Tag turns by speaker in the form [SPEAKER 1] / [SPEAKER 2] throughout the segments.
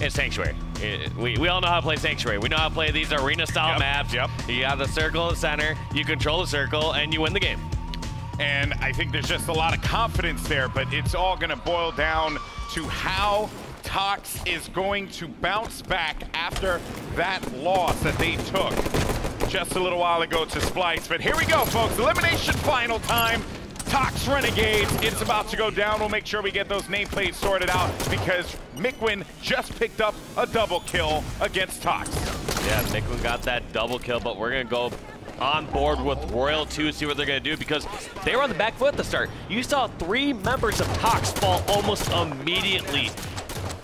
[SPEAKER 1] in Sanctuary. We all know how to play Sanctuary. We know how to play these arena-style maps.
[SPEAKER 2] Yep.
[SPEAKER 1] You have the circle in the center, you control the circle, and you win the game.
[SPEAKER 2] And I think there's just a lot of confidence there, but it's all going to boil down to how Tox is going to bounce back after that loss that they took just a little while ago to Splice. But here we go, folks. Elimination final time. Tox Renegades, it's about to go down. We'll make sure we get those nameplates sorted out because Mikwin just picked up a double kill against Tox.
[SPEAKER 1] Yeah, Mikwin got that double kill, but we're going to go on board with Royal 2, see what they're going to do, because they were on the back foot at the start. You saw 3 members of Tox fall almost immediately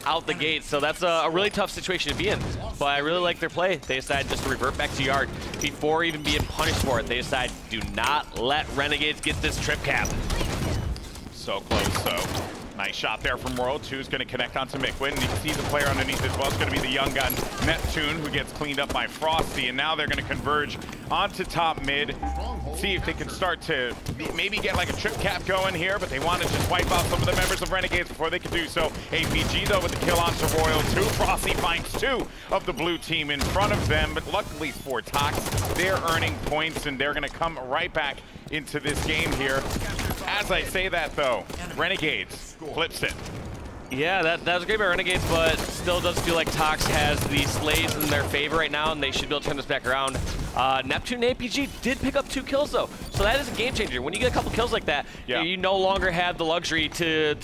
[SPEAKER 1] out the gate, so that's a really tough situation to be in. But I really like their play. They decided just to revert back to Yard before even being punished for it. They decided, do not let Renegades get this trip cap.
[SPEAKER 2] So close, so nice shot there from Royal. 2 is going to connect onto Mikwin. And you can see the player underneath as well. It's going to be the young gun Neptune, who gets cleaned up by Frosty. And now they're going to converge onto top mid. See if they can start to maybe get like a trip cap going here, but they want to just wipe out some of the members of Renegades before they can do so. APG, though, with the kill onto Royal 2. Frosty finds 2 of the blue team in front of them, but luckily for Tox, they're earning points, and they're going to come right back into this game here. As I say that, though, Renegades flips it.
[SPEAKER 1] Yeah, that was great by Renegades, but still does feel like Tox has the Slays in their favor right now, and they should be able to turn this back around. Neptune and APG did pick up 2 kills, though, so that is a game changer. When you get a couple kills like that, you no longer have the luxury to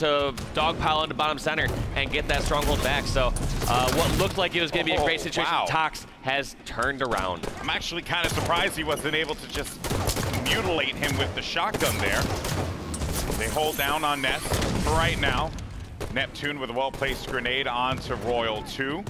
[SPEAKER 1] dogpile into bottom center and get that Stronghold back. So what looked like it was going to be a great situation, Tox has turned around.
[SPEAKER 2] I'm actually kind of surprised he wasn't able to just mutilate him with the shotgun there. They hold down on Ness for right now. Neptune with a well-placed grenade onto Royal 2.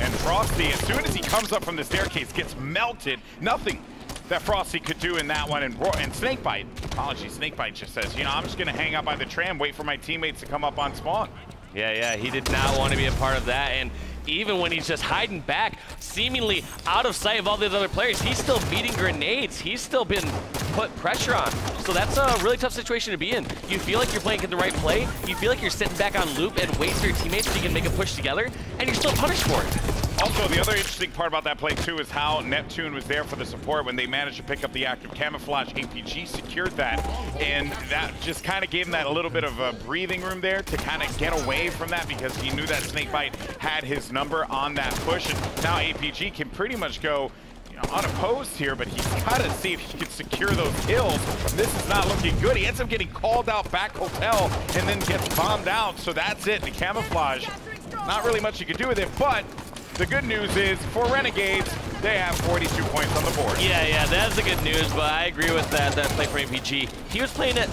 [SPEAKER 2] And Frosty, as soon as he comes up from the staircase, gets melted. Nothing that Frosty could do in that one. And Snakebite, Snakebite just says, you know, I'm just going to hang out by the tram, wait for my teammates to come up on spawn.
[SPEAKER 1] Yeah, he did not want to be a part of that. And even when he's just hiding back, seemingly out of sight of all these other players, he's still meeting grenades. He's still been put pressure on. So that's a really tough situation to be in. You feel like you're playing the right play. You feel like you're sitting back on loop and wait for your teammates so you can make a push together, and you're still punished for it.
[SPEAKER 2] Also, the other interesting part about that play, too, is how Neptune was there for the support when they managed to pick up the active camouflage. APG secured that, and that just kind of gave him that a little bit of a breathing room there to kind of get away from that because he knew that Snakebite had his number on that push. And now APG can pretty much go unopposed here, but he's got to see if he can secure those kills. This is not looking good. He ends up getting called out back hotel and then gets bombed out. So that's it. The camouflage, not really much you can do with it, but the good news is, for Renegades, they have 42 points on the board.
[SPEAKER 1] Yeah, that's the good news, but I agree with that play for APG. He was playing it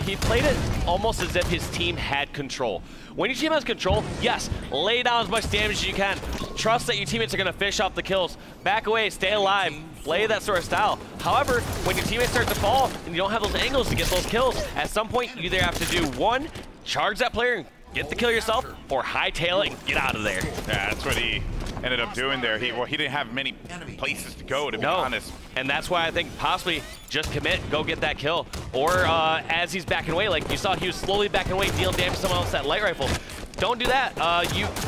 [SPEAKER 1] he played it almost as if his team had control. When your team has control, yes, lay down as much damage as you can. Trust that your teammates are going to fish off the kills. Back away, stay alive, play that sort of style. However, when your teammates start to fall and you don't have those angles to get those kills, at some point you either have to do one, charge that player and get the kill yourself, or hightail it and get out of there.
[SPEAKER 2] Yeah, that's what he ended up doing there. He didn't have many places to go, to be honest.
[SPEAKER 1] And that's why I think possibly just commit, go get that kill. Or as he's backing away, like you saw, he was slowly backing away, dealing damage to someone else with that light rifle. Don't do that.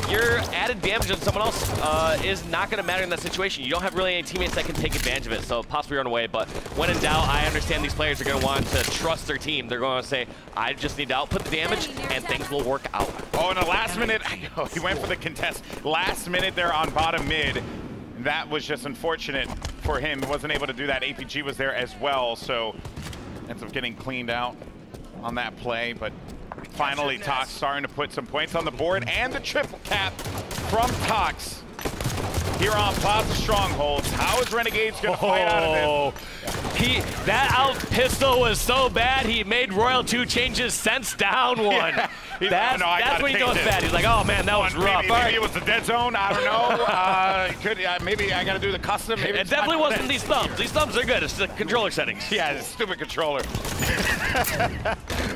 [SPEAKER 1] Your added damage on someone else is not going to matter in that situation. You don't have really any teammates that can take advantage of it, so possibly run away. But when in doubt, I understand these players are going to want to trust their team. They're going to say, I just need to output the damage, and things will work out.
[SPEAKER 2] Oh, in the last minute, he went for the contest. Last minute there on bottom mid. That was just unfortunate for him. He wasn't able to do that. APG was there as well, so ends up getting cleaned out on that play. But finally, Tox starting to put some points on the board, and the triple cap from Tox here on Plaza Strongholds. How is Renegades going to fight out of this?
[SPEAKER 1] That out pistol was so bad, he made Royal 2 change his sense down one.
[SPEAKER 2] Yeah.
[SPEAKER 1] That's when he goes bad. He's like, oh man, that was rough.
[SPEAKER 2] Maybe it was the dead zone. I don't know. Maybe I got to do the custom. Maybe
[SPEAKER 1] it definitely wasn't these thumbs. These thumbs are good. It's the controller settings.
[SPEAKER 2] Yeah, it's a stupid controller.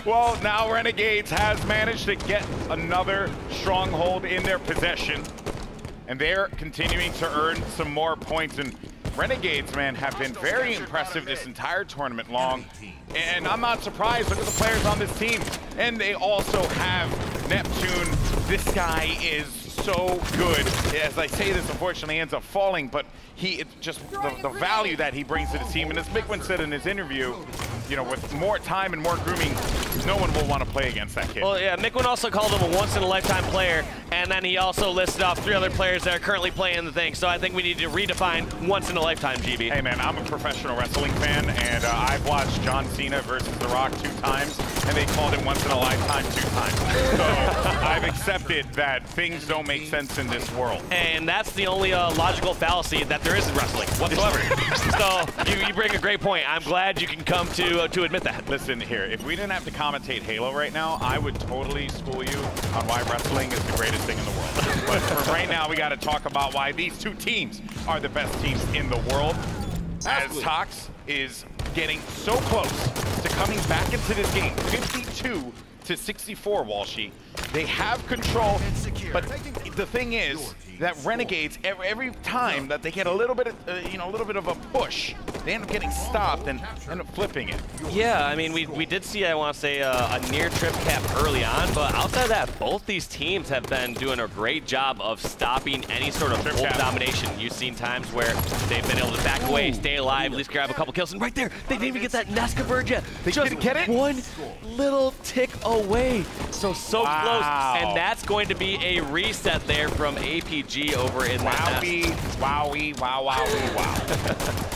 [SPEAKER 2] Well, now Renegades has managed to get another stronghold in their possession, and they're continuing to earn some more points. And Renegades, man, have been very impressive this entire tournament long. And I'm not surprised. Look at the players on this team. And they also have Neptune This guy is so good. As I say this, unfortunately, ends up falling, but it's just the value that he brings to the team. And as Mikwin said in his interview, you know, with more time and more grooming, no one will want to play against that kid.
[SPEAKER 1] Well, yeah, Mikwin also called him a once-in-a-lifetime player, and then he also listed off 3 other players that are currently playing the thing. So I think we need to redefine once-in-a-lifetime, GB.
[SPEAKER 2] Hey, man, I'm a professional wrestling fan, and I've watched John Cena versus The Rock 2 times, and they called it once-in-a-lifetime 2 times. So I've accepted that things don't make sense in this world.
[SPEAKER 1] And that's the only logical fallacy that there is in wrestling whatsoever. So you bring a great point. I'm glad you can come to admit that.
[SPEAKER 2] Listen here, if we didn't have to commentate Halo right now, I would totally school you on why wrestling is the greatest thing in the world. But for right now, we got to talk about why these 2 teams are the best teams in the world. As Tox is getting so close to coming back into this game, 52 to 64, Walshy. They have control, but the thing is that Renegades, every time that they get a little bit of, a little bit of a push, they end up getting stopped and end up flipping it.
[SPEAKER 1] Yeah, I mean, we did see, I want to say, a near trip cap early on, but outside of that, both these teams have been doing a great job of stopping any sort of full domination. You've seen times where they've been able to back away, stay alive, at least grab a couple kills, and right there, they didn't even get that Nesca bird yet.
[SPEAKER 2] They
[SPEAKER 1] just
[SPEAKER 2] didn't get it?
[SPEAKER 1] one little tick away. So
[SPEAKER 2] Wow.
[SPEAKER 1] close, and that's going to be a reset there from APG over in that nest.
[SPEAKER 2] Wowie, wow.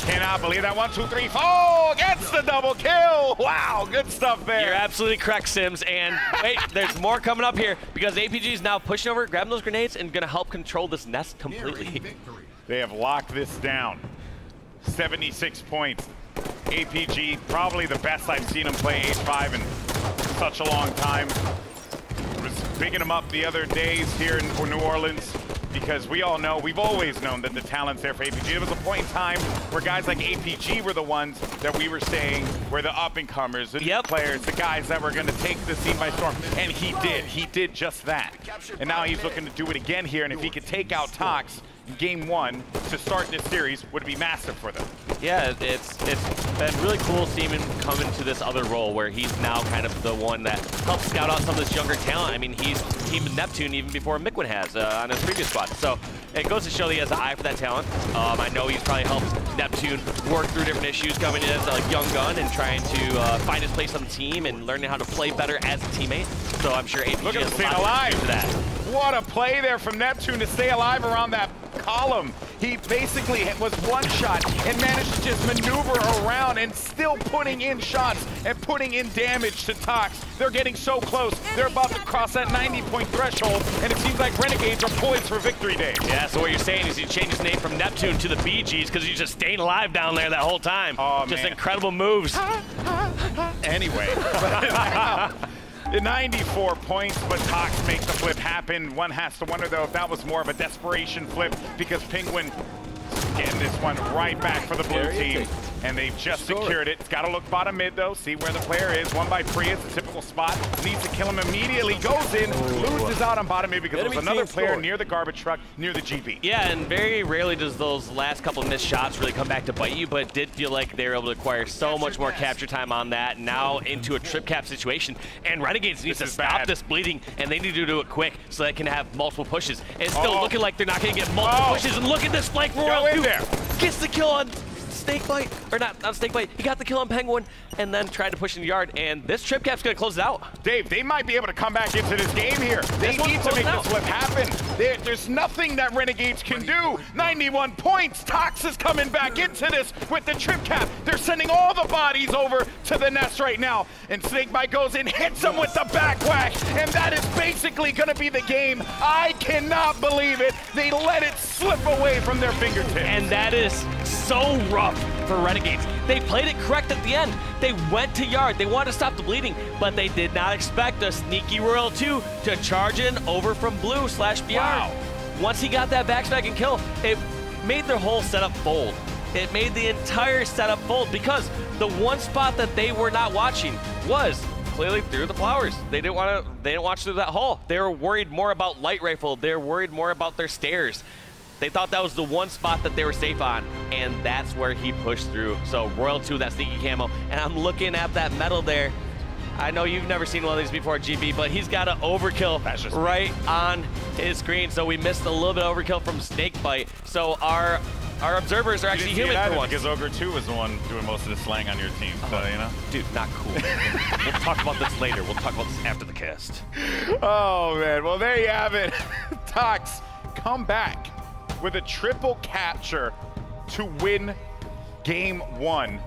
[SPEAKER 2] Cannot believe that. 1, 2, 3, 4 gets the double kill. Wow, good stuff there.
[SPEAKER 1] You're absolutely correct, Sims. And wait, there's more coming up here because APG is now pushing over, grabbing those grenades, and going to help control this nest completely.
[SPEAKER 2] They have locked this down. 76 points. APG, probably the best I've seen him play H5 in such a long time. Was picking him up the other days here in New Orleans because we've always known that the talent's there for APG. There was a point in time where guys like APG were the ones that we were saying were the up-and-comers, the new players, the guys that were going to take the scene by storm. And he did just that. And now he's looking to do it again here, and if he could take out Tox in game 1 to start this series, would be massive for them.
[SPEAKER 1] Yeah, it's been really cool seeing him come into this other role where he's now kind of the one that helps scout out some of this younger talent. I mean, he's teamed Neptune even before Mikwin has on his previous squad. So it goes to show that he has an eye for that talent. I know he's probably helped Neptune work through different issues coming in as a young gun and trying to find his place on the team and learning how to play better as a teammate. So I'm sure APG has a lot to do for that.
[SPEAKER 2] What a play there from Neptune to stay alive around that column. He basically was one shot and managed to just maneuver around and still putting in shots and putting in damage to Tox. They're getting so close. They're about to cross that 90-point threshold, and it seems like Renegades are poised for victory day.
[SPEAKER 1] Yeah, so what you're saying is he changed his name from Neptune to the BGs because he's just staying alive down there that whole time.
[SPEAKER 2] Oh,
[SPEAKER 1] just
[SPEAKER 2] man.
[SPEAKER 1] incredible moves.
[SPEAKER 2] Anyway. 94 points, but Tox makes the flip happen. One has to wonder, though, if that was more of a desperation flip because Penguin getting this one right back for the blue team. And they've just secured it. It's got to look bottom mid, though. See where the player is. 1 by Prius, a typical spot. Needs to kill him immediately. Goes in, loses out on bottom mid because there's another player near the garbage truck, near the GB.
[SPEAKER 1] Yeah, and very rarely does those last couple missed shots really come back to bite you, but it did feel like they were able to acquire so much more capture time on that. Now into a trip cap situation. And Renegades needs to stop this bleeding, and they need to do it quick so they can have multiple pushes. It's still looking like they're not going to get multiple pushes. And look at this flank roll. Gets the kill on Snakebite, or not Snakebite, he got the kill on Penguin and then tried to push in the yard, and this trip cap's gonna close it out.
[SPEAKER 2] Dave, they might be able to come back into this game here. They need to make this flip happen. There's nothing that Renegades can do. 91 points, Tox is coming back into this with the trip cap. They're sending all the bodies over to the nest right now, and Snakebite goes in, hits him with the back whack, and that is basically gonna be the game. I cannot believe it. They let it slip away from their fingertips.
[SPEAKER 1] And that is so rough for Renegades. They played it correct at the end. They went to yard. They wanted to stop the bleeding, but they did not expect a sneaky Royal 2 to charge in over from blue / BR.
[SPEAKER 2] Wow.
[SPEAKER 1] Once he got that backstab and kill, it made their whole setup fold. It made the entire setup fold because the one spot that they were not watching was clearly through the flowers. They didn't watch through that hole. They were worried more about light rifle. They were worried more about their stairs. They thought that was the one spot that they were safe on, and that's where he pushed through. So Royal 2, that sneaky camo, and I'm looking at that medal there. I know you've never seen one of these before, GB, but he's got an overkill right on his screen. So we missed a little bit of overkill from Snakebite. So our observers are actually human for once.
[SPEAKER 2] Because Ogre 2 was the one doing most of the slaying on your team, so, you know?
[SPEAKER 1] Dude, not cool. We'll talk about this later. We'll talk about this after the cast.
[SPEAKER 2] Oh, man. Well, there you have it. Tox come back with a triple capture to win game 1.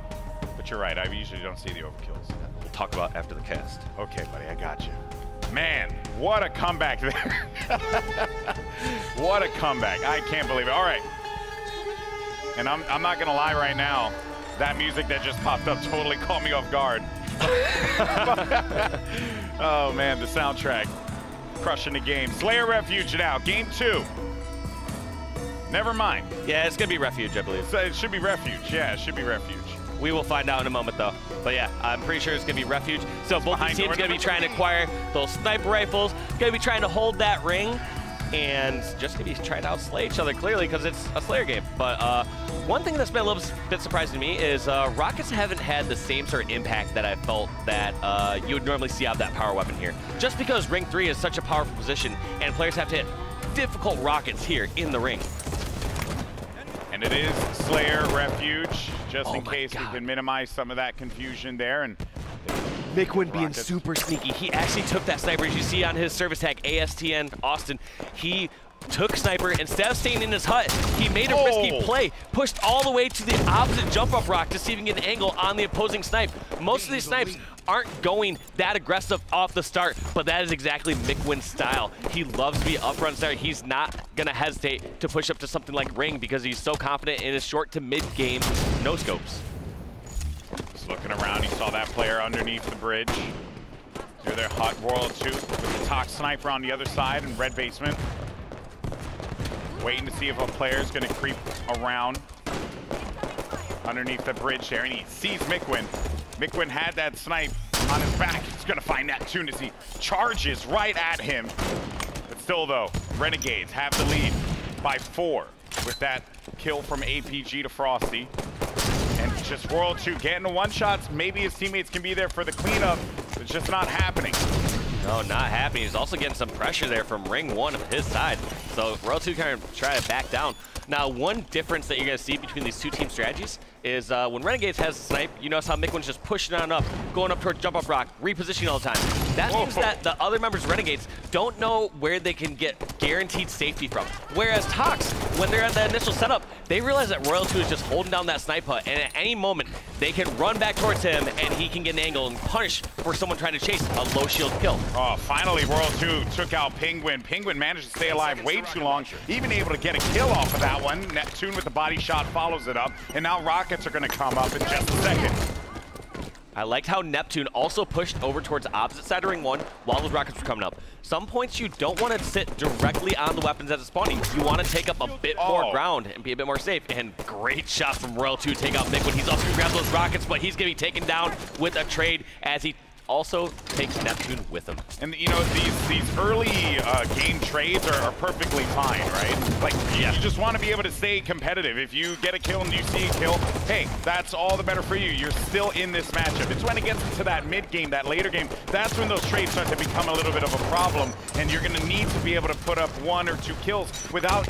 [SPEAKER 2] But you're right. I usually don't see the overkills.
[SPEAKER 1] We'll talk about after the cast.
[SPEAKER 2] Okay, buddy. I got you. Man, what a comeback there. What a comeback. I can't believe it. All right. And I'm not going to lie right now. That music that just popped up totally caught me off guard. Oh, man, the soundtrack crushing the game. Slayer Refuge now. Game 2. Never mind.
[SPEAKER 1] Yeah, it's going to be Refuge, I believe.
[SPEAKER 2] So it should be Refuge. Yeah, it should be Refuge.
[SPEAKER 1] We will find out in a moment, though. But yeah, I'm pretty sure it's going to be Refuge. So both teams going to be trying to acquire those sniper rifles, going to be trying to hold that ring, and just going to be trying to outslay each other, clearly, because it's a Slayer game. But one thing that's been a little bit surprising to me is Rockets haven't had the same sort of impact that I felt that you would normally see out of that power weapon here. Just because Ring 3 is such a powerful position, and players have to hit difficult rockets here in the ring.
[SPEAKER 2] And it is Slayer Refuge, just in case we can minimize some of that confusion there. And
[SPEAKER 1] Mikwin being super sneaky. He actually took that sniper, as you see on his service tag, ASTN Austin. He took sniper, instead of staying in his hut, he made a risky play, pushed all the way to the opposite jump up rock to see if he can get an angle on the opposing snipe. Most of these snipes aren't going that aggressive off the start, but that is exactly Mikwin's style. He loves to be upfront start. He's not gonna hesitate to push up to something like Ring because he's so confident in his short to mid game no scopes.
[SPEAKER 2] Just looking around, he saw that player underneath the bridge. They're their hot Royal 2 with the Tox sniper on the other side in red basement. Waiting to see if a player is going to creep around underneath the bridge there, and he sees Mikwin. Mikwin had that snipe on his back. He's going to find that tune as he charges right at him. But still, though, Renegades have the lead by 4 with that kill from APG to Frosty. And just Royal 2 getting the one-shots. Maybe his teammates can be there for the cleanup. It's just not happening.
[SPEAKER 1] No, not happening. He's also getting some pressure there from Ring 1 of his side. So Royal 2 kind of try to back down. Now, one difference that you're going to see between these two team strategies is when Renegades has a snipe, you notice how Mikwin's just pushing on up, going up towards jump up rock, repositioning all the time. That means that the other members of Renegades don't know where they can get guaranteed safety from. Whereas Tox, when they're at the initial setup, they realize that Royal 2 is just holding down that snipe hut, and at any moment, they can run back towards him, and he can get an angle and punish for someone trying to chase a low shield kill.
[SPEAKER 2] Oh, finally, Royal 2 took out Penguin. Penguin managed to stay alive way too long, even able to get a kill off of that one. Neptune with the body shot follows it up, and now Rockets are going to come up in just a second.
[SPEAKER 1] I liked how Neptune also pushed over towards the opposite side of Ring 1 while those rockets were coming up. Some points you don't want to sit directly on the weapons as it's spawning. You want to take up a bit more ground and be a bit more safe. And great shot from Royal 2 to take out Mikwin. He's also going to grab those rockets, but he's going to be taken down with a trade as he also takes Neptune with him.
[SPEAKER 2] And you know, these early game trades are perfectly fine, right? Like, you just want to be able to stay competitive. If you get a kill and you see a kill, hey, that's all the better for you. You're still in this matchup. It's when it gets into that mid game, that later game, that's when those trades start to become a little bit of a problem, and you're going to need to be able to put up 1 or 2 kills without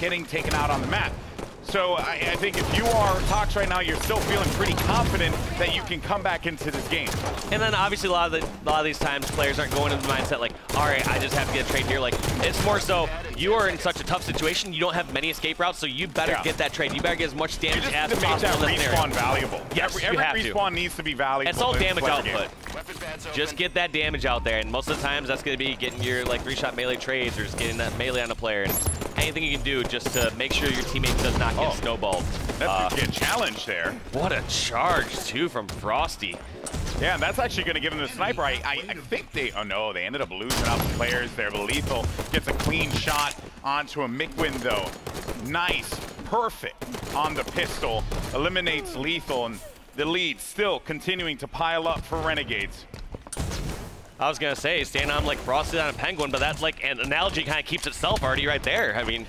[SPEAKER 2] getting taken out on the map. So I think if you are Tox right now, you're still feeling pretty confident that you can come back into this game.
[SPEAKER 1] And then obviously a lot of these times players aren't going into the mindset like, all right, I just have to get a trade here. Like, it's more so you are in such a tough situation, you don't have many escape routes, so you better get that trade. You better get as much damage as possible.
[SPEAKER 2] Make that respawn valuable.
[SPEAKER 1] Yes,
[SPEAKER 2] every respawn needs to be valuable.
[SPEAKER 1] It's all damage output. Just get that damage out there, and most of the times that's going to be getting your like 3-shot melee trades or just getting that melee on a player. And anything you can do just to make sure your teammate does not get snowballed.
[SPEAKER 2] That's a challenge there.
[SPEAKER 1] What a charge, too, from Frosty.
[SPEAKER 2] Yeah, and that's actually going to give him the sniper. I think they, oh no, they ended up losing out the players there. But Lethal gets a clean shot onto a Mikwin, though. Nice, perfect on the pistol. Eliminates Lethal, and the lead still continuing to pile up for Renegades.
[SPEAKER 1] I was going to say, stand on like Frosty on a Penguin, but that's like an analogy kind of keeps itself already right there. I mean,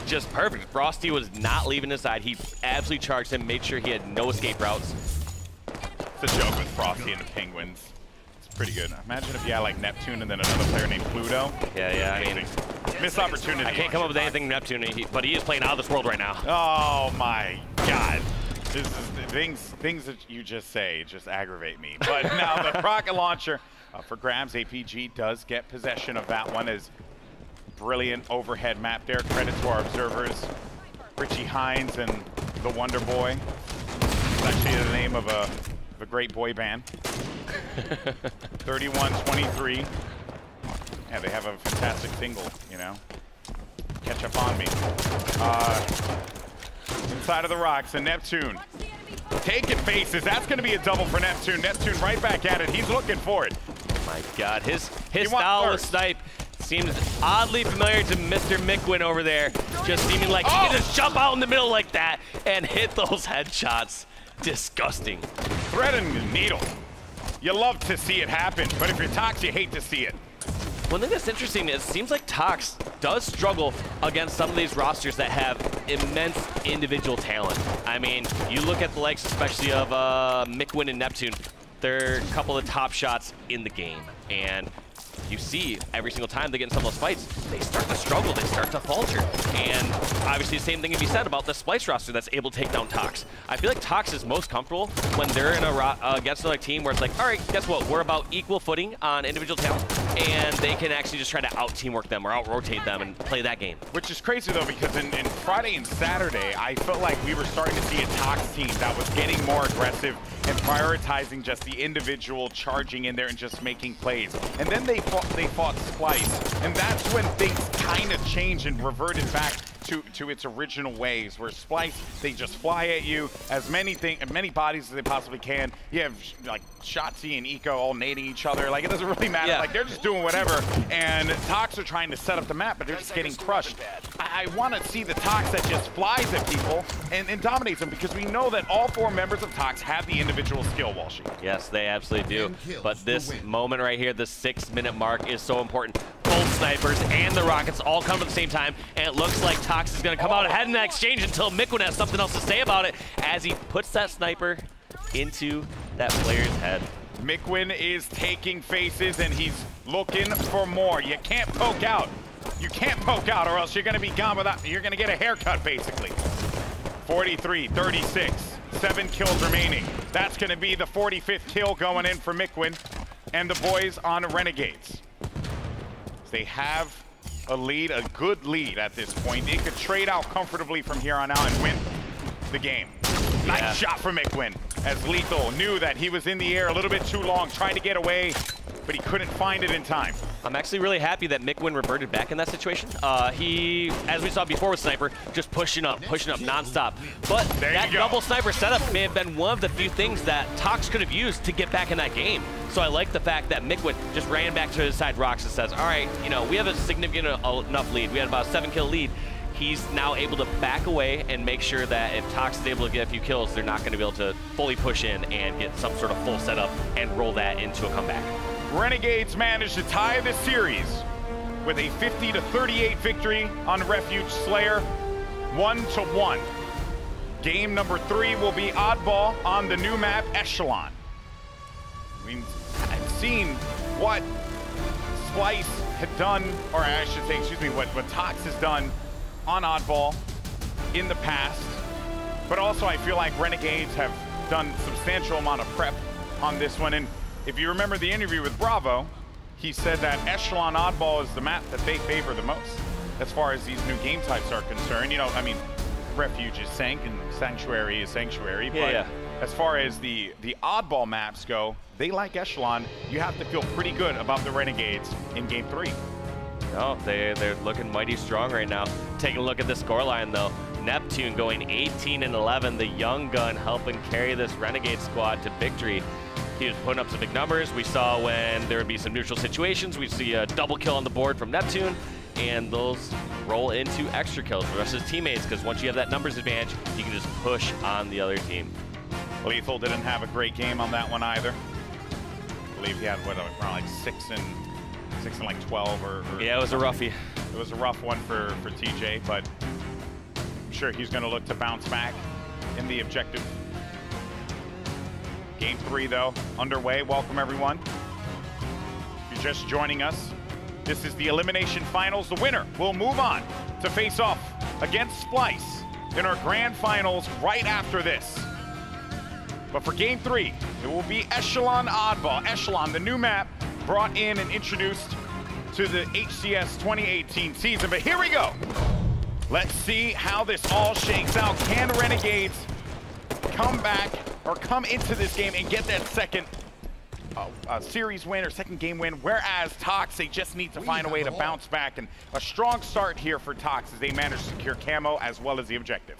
[SPEAKER 1] just perfect. Frosty was not leaving his side. He absolutely charged him, made sure he had no escape routes.
[SPEAKER 2] It's a joke with Frosty and the Penguins. Pretty good. Imagine if you had like Neptune and then another player named Pluto.
[SPEAKER 1] Yeah, I mean,
[SPEAKER 2] missed opportunity.
[SPEAKER 1] I can't come up with anything Neptune, but he is playing out of this world right now.
[SPEAKER 2] Oh my God. This is things that you just say just aggravate me. But now the rocket launcher for grabs. APG does get possession of that one. As brilliant overhead map there. Credit to our observers, Richie Hines and the Wonder Boy. It's actually the name of a great boy band. 31-23. Yeah, they have a fantastic single, you know. Catch up on me. Inside of the rocks, and Neptune taking faces. That's going to be a double for Neptune. Neptune right back at it. He's looking for it.
[SPEAKER 1] Oh my God, his style of snipe seems oddly familiar to Mr. Mickwin over there. Just seeming like he can just jump out in the middle like that and hit those headshots. Disgusting.
[SPEAKER 2] Thread and needle. You love to see it happen, but if you're Tox, you hate to see it.
[SPEAKER 1] One thing that's interesting is it seems like Tox does struggle against some of these rosters that have immense individual talent. I mean, you look at the likes especially of Mickwin and Neptune. They're a couple of top shots in the game. And you see every single time they get in some of those fights, they start to struggle, they start to falter. And obviously the same thing can be said about the Splice roster that's able to take down Tox. I feel like Tox is most comfortable when they're in against another team where it's like, all right, guess what? We're about equal footing on individual talent, and they can actually just try to out-teamwork them or out-rotate them and play that game.
[SPEAKER 2] Which is crazy, though, because in Friday and Saturday, I felt like we were starting to see a Tox team that was getting more aggressive and prioritizing just the individual charging in there and just making plays. And then they fought Splice, and that's when things kind of changed and reverted back to its original ways, where Splice, they just fly at you as many bodies as they possibly can. You have like Shotzi and Eco all nading each other. Like, it doesn't really matter. Yeah. Like, they're just doing whatever. And Tox are trying to set up the map, but they're just getting crushed. I want to see the Tox that just flies at people and dominates them, because we know that all 4 members of Tox have the individual skill, Walshy.
[SPEAKER 1] Yes, they absolutely do. But this moment right here, the 6-minute mark, is so important. Both snipers and the rockets all come at the same time, and it looks like Tox is going to come out ahead in that exchange until Mickwin has something else to say about it as he puts that sniper into that player's head.
[SPEAKER 2] Mickwin is taking faces, and he's looking for more. You can't poke out. You can't poke out, or else you're going to be gone without, you're going to get a haircut, basically. 43-36, 7 kills remaining. That's going to be the 45th kill going in for Mickwin and the boys on Renegades. They have a lead, a good lead at this point. They could trade out comfortably from here on out and win the game. Yeah. Nice shot from Mickwin, as Lethal knew that he was in the air a little bit too long, trying to get away, but he couldn't find it in time.
[SPEAKER 1] I'm actually really happy that Mickwin reverted back in that situation. He, as we saw before with Sniper, just pushing up nonstop. But that double Sniper setup may have been one of the few things that Tox could have used to get back in that game. So I like the fact that Mickwin just ran back to his side rocks and says, all right, you know, we have a significant enough lead. We had about a 7-kill lead. He's now able to back away and make sure that if Tox is able to get a few kills, they're not going to be able to fully push in and get some sort of full setup and roll that into a comeback.
[SPEAKER 2] Renegades managed to tie the series with a 50-38 victory on Refuge Slayer, 1-1. Game number 3 will be Oddball on the new map, Echelon. I mean, I've seen what Splice had done, or I should say, excuse me, what Tox has done on Oddball in the past, but also I feel like Renegades have done substantial amount of prep on this one. And if you remember the interview with Bravo, he said that Echelon Oddball is the map that they favor the most as far as these new game types are concerned. You know, I mean, Refuge is Sank and Sanctuary is Sanctuary, but as far as the Oddball maps go, they like Echelon. You have to feel pretty good about the Renegades in Game 3.
[SPEAKER 1] No, they're looking mighty strong right now. Taking a look at the scoreline, though. Neptune going 18-11, the young gun helping carry this Renegade squad to victory. He was putting up some big numbers. We saw when there would be some neutral situations, we'd see a double kill on the board from Neptune, and those roll into extra kills for the rest of his teammates, because once you have that numbers advantage, you can just push on the other team.
[SPEAKER 2] Lethal didn't have a great game on that one either. I believe he had, what, around like 6 and like 12 or
[SPEAKER 1] yeah, it was a roughie.
[SPEAKER 2] It was a rough one for TJ, but I'm sure he's going to look to bounce back in the objective. Game 3, though, underway. Welcome, everyone. just joining us, this is the elimination finals. The winner will move on to face off against Splice in our grand finals right after this. But for game 3, it will be Echelon Oddball. Echelon, the new map brought in and introduced to the HCS 2018 season. But here we go. Let's see how this all shakes out. Can Renegades come back or come into this game and get that second series win or second game win, whereas Tox, they just need to find a way to bounce back, and a strong start here for Tox as they manage to secure camo as well as the objective.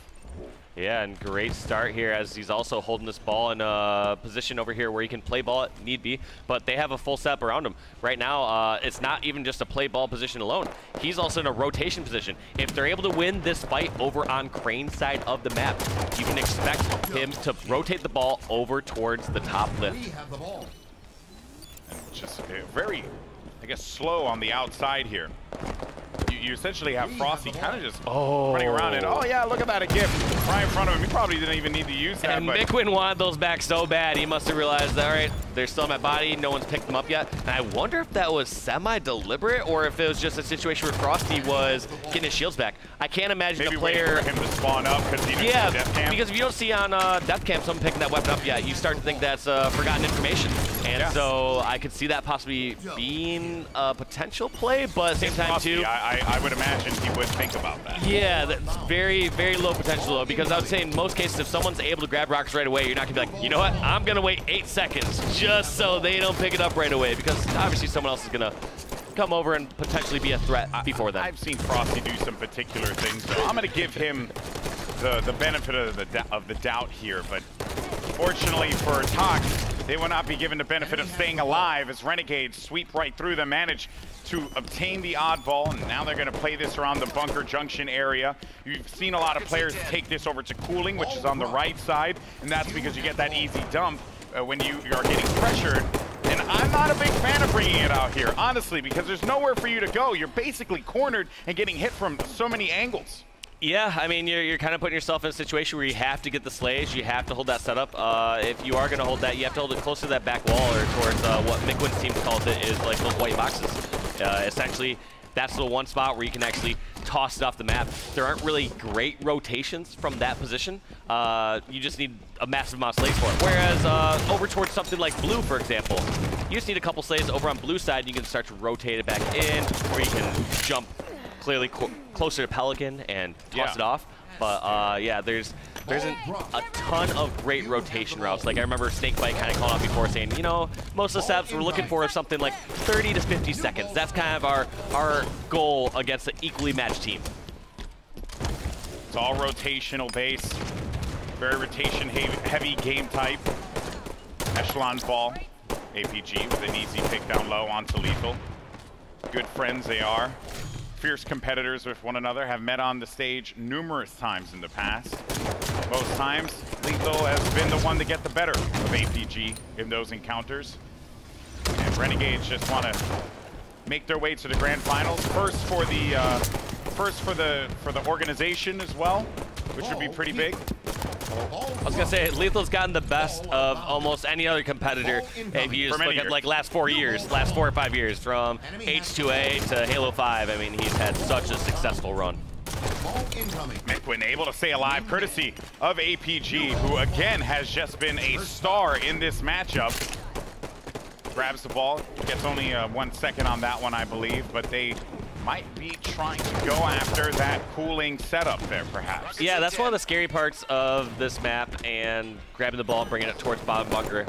[SPEAKER 1] Yeah, and great start here as he's also holding this ball in a position over here where he can play ball if need be, but they have a full setup around him. Right now, it's not even just a play ball position alone. He's also in a rotation position. If they're able to win this fight over on Crane's side of the map, you can expect him to rotate the ball over towards the top lift.
[SPEAKER 2] And just very, I guess, slow on the outside here. You essentially have Frosty kind of just running around, and oh yeah, look at that, a gift right in front of him. He probably didn't even need to use that.
[SPEAKER 1] And Mikwin wanted those back so bad, he must have realized that, all right, they're still in my body, no one's picked them up yet. And I wonder if that was semi-deliberate or if it was just a situation where Frosty was getting his shields back. I can't imagine the player...
[SPEAKER 2] Maybe waiting for him to spawn up because he didn't see Death Cam.
[SPEAKER 1] Because if you don't see on Death Cam someone picking that weapon up yet, you start to think that's forgotten information. And so I could see that possibly being a potential play, but at the same time
[SPEAKER 2] Frosty,
[SPEAKER 1] too...
[SPEAKER 2] I would imagine he would think about that.
[SPEAKER 1] Yeah, that's very, very low potential though, because I would say in most cases, if someone's able to grab rockets right away, you're not gonna be like, you know what, I'm gonna wait 8 seconds just so they don't pick it up right away, because obviously someone else is gonna come over and potentially be a threat before them.
[SPEAKER 2] I've seen Frosty do some particular things, so I'm gonna give him the benefit of the doubt here, but fortunately for Tox, they will not be given the benefit of staying alive as Renegades sweep right through them, manage to obtain the oddball, and now they're going to play this around the bunker junction area. You've seen a lot of players take this over to cooling, which is on the right side, and that's because you get that easy dump when you are getting pressured. And I'm not a big fan of bringing it out here, honestly, because there's nowhere for you to go. You're basically cornered and getting hit from so many angles.
[SPEAKER 1] Yeah, I mean, you're kind of putting yourself in a situation where you have to get the slays, you have to hold that setup. If you are going to hold that, you have to hold it close to that back wall, or towards what Mikwin's team calls it, is like those white boxes. Essentially, that's the one spot where you can actually toss it off the map. There aren't really great rotations from that position. You just need a massive amount of slays for it. Whereas over towards something like blue, for example, you just need a couple slays over on blue side, and you can start to rotate it back in, or you can jump clearly closer to Pelican and toss it off. But yeah, there's a ton of great rotation routes. Like I remember Snakebite kind of calling out before saying, you know, most of the setups we're looking for is something like 30 to 50 seconds. That's kind of our goal against an equally matched team.
[SPEAKER 2] It's all rotational base, very rotation heavy game type. Echelon's ball, APG with an easy pick down low onto Lethal. Good friends they are. Fierce competitors with one another, have met on the stage numerous times in the past. Most times, Lethal has been the one to get the better of APG in those encounters. And Renegades just want to make their way to the grand finals. First for the organization as well, which would be pretty big.
[SPEAKER 1] I was gonna say, Lethal's gotten the best of almost any other competitor if you just look at like last 4 or 5 years, from H2A to Halo 5. I mean, he's had such a successful run.
[SPEAKER 2] Mikwin able to stay alive courtesy of APG, who again has just been a star in this matchup. Grabs the ball, gets only 1 second on that one, I believe, but they might be trying to go after that cooling setup there, perhaps.
[SPEAKER 1] Yeah, that's one of the scary parts of this map, and grabbing the ball and bringing it towards bottom bunker.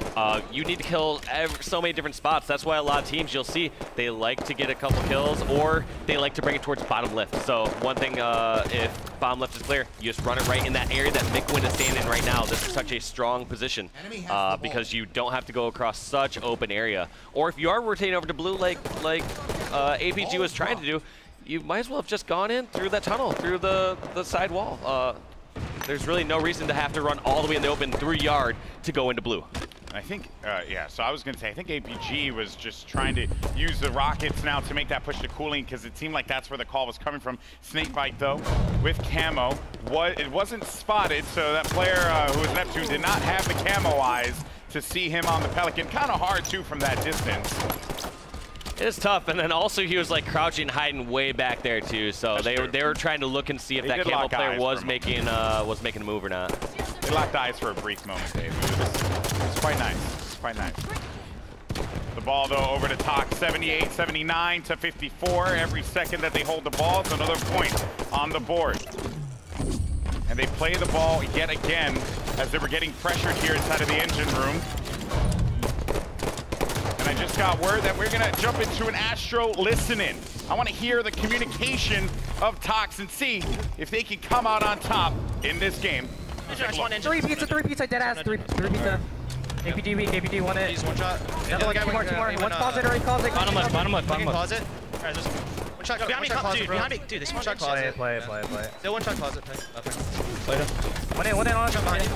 [SPEAKER 1] You need to kill so many different spots. That's why a lot of teams you'll see, they like to get a couple kills, or they like to bring it towards bottom lift. So one thing, if bottom left is clear, you just run it right in that area that Mikwin is standing in right now. This is such a strong position because you don't have to go across such open area. Or if you are rotating over to blue like APG was trying to do, you might as well have just gone in through that tunnel, through the side wall. There's really no reason to have to run all the way in the open through yard to go into blue.
[SPEAKER 2] I think, yeah, so I was going to say, I think APG was just trying to use the rockets now to make that push to cooling, because it seemed like that's where the call was coming from. Snakebite, though, with camo. It wasn't spotted, so that player who was Neptune did not have the camo eyes to see him on the Pelican. Kind of hard, too, from that distance.
[SPEAKER 1] It's tough, and then also he was like crouching, hiding way back there too. So they were trying to look and see if that Camel player was making a move or not.
[SPEAKER 2] They locked eyes for a brief moment, Dave. It's quite nice. It's quite nice. The ball though over to Talk, 78, 79 to 54. Every second that they hold the ball, it's another point on the board. And they play the ball yet again as they were getting pressured here inside of the engine room. And I just got word that we're gonna jump into an Astro listen-in. I want to hear the communication of Tox and see if they can come out on top in this game.
[SPEAKER 3] Three pizza, dead ass, three pizza. APD weak, APD one hit.
[SPEAKER 4] He's one shot.
[SPEAKER 3] Another one, two more. One closet already closet.
[SPEAKER 4] Bottom left. Closet. Alright, there's one shot. Behind me, closet, behind me. Dude, this one shot closet.
[SPEAKER 3] Play.
[SPEAKER 4] Still one shot closet.
[SPEAKER 3] Play it. One in on.
[SPEAKER 4] Shot behind you.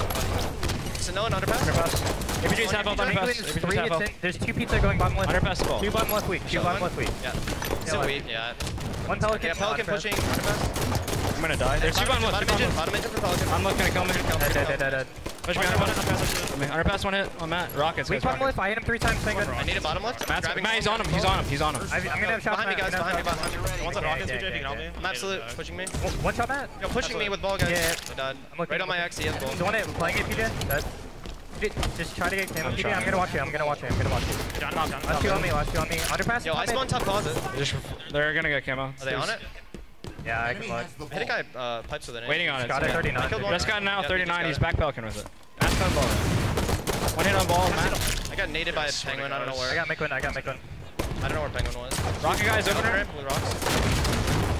[SPEAKER 4] It's a no and underpass.
[SPEAKER 3] APD's half out, underpass. There's two pizza going bottom left.
[SPEAKER 4] Underpass ball.
[SPEAKER 3] Two bottom left weak.
[SPEAKER 4] Yeah. Still weak, yeah.
[SPEAKER 3] One Pelican.
[SPEAKER 4] Yeah, Pelican pushing. Underpass.
[SPEAKER 3] I'm gonna die. There's two bottom left.
[SPEAKER 4] Bottom engine for Pelican.
[SPEAKER 3] I'm looking to kill him. Dead.
[SPEAKER 4] Push me underpass one hit on Matt. Rockets.
[SPEAKER 3] Weak bottom left. I hit him 3 times.
[SPEAKER 4] I need a bottom left.
[SPEAKER 3] Matt, he's on him. I'm gonna have shots.
[SPEAKER 4] Behind me, guys. One's on Rockets. I'm absolute pushing me.
[SPEAKER 3] One shot, Matt.
[SPEAKER 4] Yo, pushing me with ball, guys.
[SPEAKER 3] Yeah.
[SPEAKER 4] Done. Right on my X, he has ball.
[SPEAKER 3] He's on it. We're playing it, PJ. Just try to get camo, PJ. I'm gonna watch you. Last two on me. Underpass.
[SPEAKER 4] Yo, I spawn top closet.
[SPEAKER 5] They're gonna get camo.
[SPEAKER 4] Are they on it?
[SPEAKER 3] Yeah, I can look.
[SPEAKER 4] I hit a guy pipes with an ace.
[SPEAKER 5] Waiting on it.
[SPEAKER 3] Got it, 39.
[SPEAKER 5] Just got now, 39. He's back Pelican with it. That's on ball. One hit on ball, Matt.
[SPEAKER 4] I got naded by a penguin. I don't know where.
[SPEAKER 3] I got Mikun.
[SPEAKER 4] I don't know where penguin was.
[SPEAKER 5] Rocket guy's open ramp.
[SPEAKER 4] With rocks.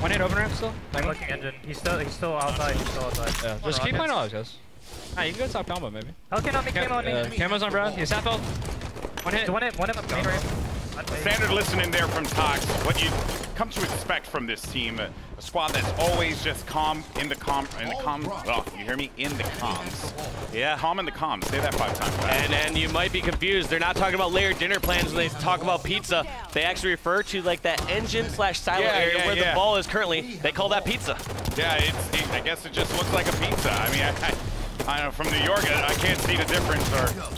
[SPEAKER 5] One hit open ramp still.
[SPEAKER 3] I'm looking engine. He's still outside.
[SPEAKER 5] Yeah, just keep playing all those guys. Ah, you can go top combo maybe.
[SPEAKER 3] Pelican on me, camo on me.
[SPEAKER 5] Camo's on Brad. He's half health. One hit.
[SPEAKER 3] One hit main ramp.
[SPEAKER 2] Standard listening there from Tox. What you come to expect from this team, a squad that's always just calm in the comms. Oh, you hear me? In the comms.
[SPEAKER 1] Yeah.
[SPEAKER 2] Calm in the comms. Say that 5 times.
[SPEAKER 1] And you might be confused. They're not talking about layered dinner plans when they talk about pizza. They actually refer to like that engine/silo area where the ball is currently. They call that pizza.
[SPEAKER 2] Yeah, I guess it just looks like a pizza. I mean, I don't know, from New York, I can't see the difference,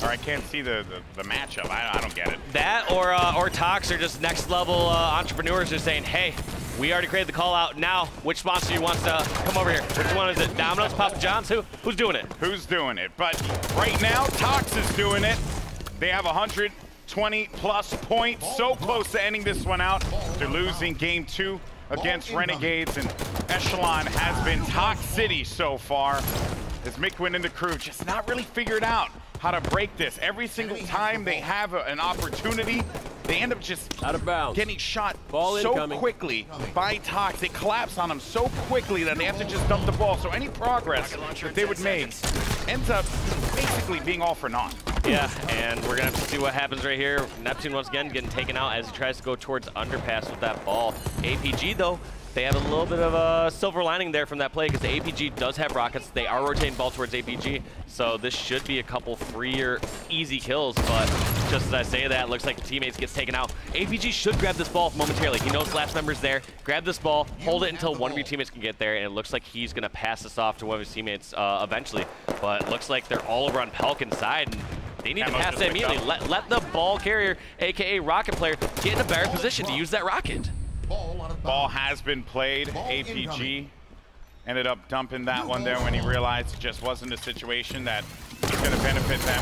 [SPEAKER 2] or I can't see the matchup. I don't get it.
[SPEAKER 1] That or Tox are just next level entrepreneurs who are saying, hey, we already created the call out. Now, which sponsor wants to come over here? Which one is it? Domino's, Papa John's? Who's doing it?
[SPEAKER 2] Who's doing it? But right now, Tox is doing it. They have 120+ points, so close to ending this one out. They're losing game 2 against Renegades, and Echelon has been Tox City so far. As Mikwin and the crew just not really figured out how to break this. Every single time they have an opportunity, they end up just
[SPEAKER 6] out of bounds,
[SPEAKER 2] getting shot
[SPEAKER 6] ball
[SPEAKER 2] so
[SPEAKER 6] incoming.
[SPEAKER 2] Quickly by Tox. They collapse on them so quickly that they have to just dump the ball. So any progress that they would make ends up basically being all for naught.
[SPEAKER 1] Yeah, and we're gonna have to see what happens right here. Neptune once again getting taken out as he tries to go towards underpass with that ball. APG though, they have a little bit of a silver lining there from that play because the APG does have rockets. They are rotating ball towards APG, so this should be a couple freer, easy kills. But just as I say that, it looks like the teammates gets taken out. APG should grab this ball momentarily. He knows last member's there. Grab this ball, hold it until one of your teammates can get there, and it looks like he's gonna pass this off to one of his teammates eventually. But it looks like they're all over on Pelican's side, and they need to pass that immediately. Let the ball carrier, aka rocket player, get in a better position to use that rocket.
[SPEAKER 2] Ball has been played. APG ended up dumping that one there when he realized it just wasn't a situation that was going to benefit them.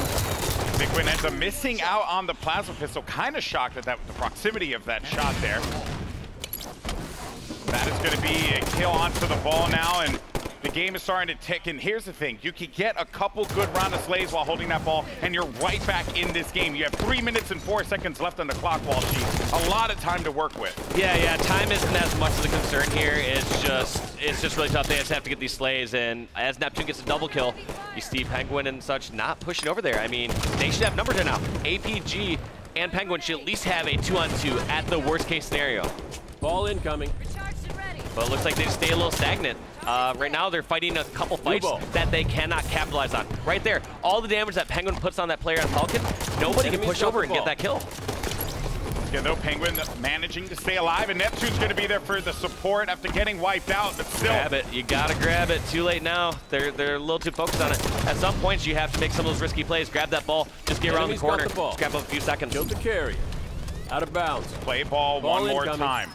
[SPEAKER 2] Mikwin ends up missing out on the plasma pistol. Kind of shocked at the proximity of that shot there. That is going to be a kill onto the ball now, and the game is starting to tick. And here's the thing, you can get a couple good round of slays while holding that ball, and you're right back in this game. You have 3 minutes and 4 seconds left on the clock, Walshy. A lot of time to work with.
[SPEAKER 1] Yeah, time isn't as much of a concern here. It's just really tough. They just have to get these slays, and as Neptune gets a double kill, you see Penguin and such not pushing over there. I mean, they should have numbers right now. APG and Penguin should at least have a 2-on-2 at the worst case scenario.
[SPEAKER 6] Ball incoming.
[SPEAKER 1] But it looks like they just stay a little stagnant. Right now, they're fighting a couple fights that they cannot capitalize on. Right there, all the damage that Penguin puts on that player on Pelican, nobody can push over and get that kill.
[SPEAKER 2] Yeah, though, Penguin managing to stay alive, and Neptune's going to be there for the support after getting wiped out, but still.
[SPEAKER 1] Grab it. You got to grab it. Too late now. They're a little too focused on it. At some points, you have to make some of those risky plays. Grab that ball. Just get around the corner. Grab up a few seconds.
[SPEAKER 6] Killed the carrier. Out of bounds.
[SPEAKER 2] Play ball one more time.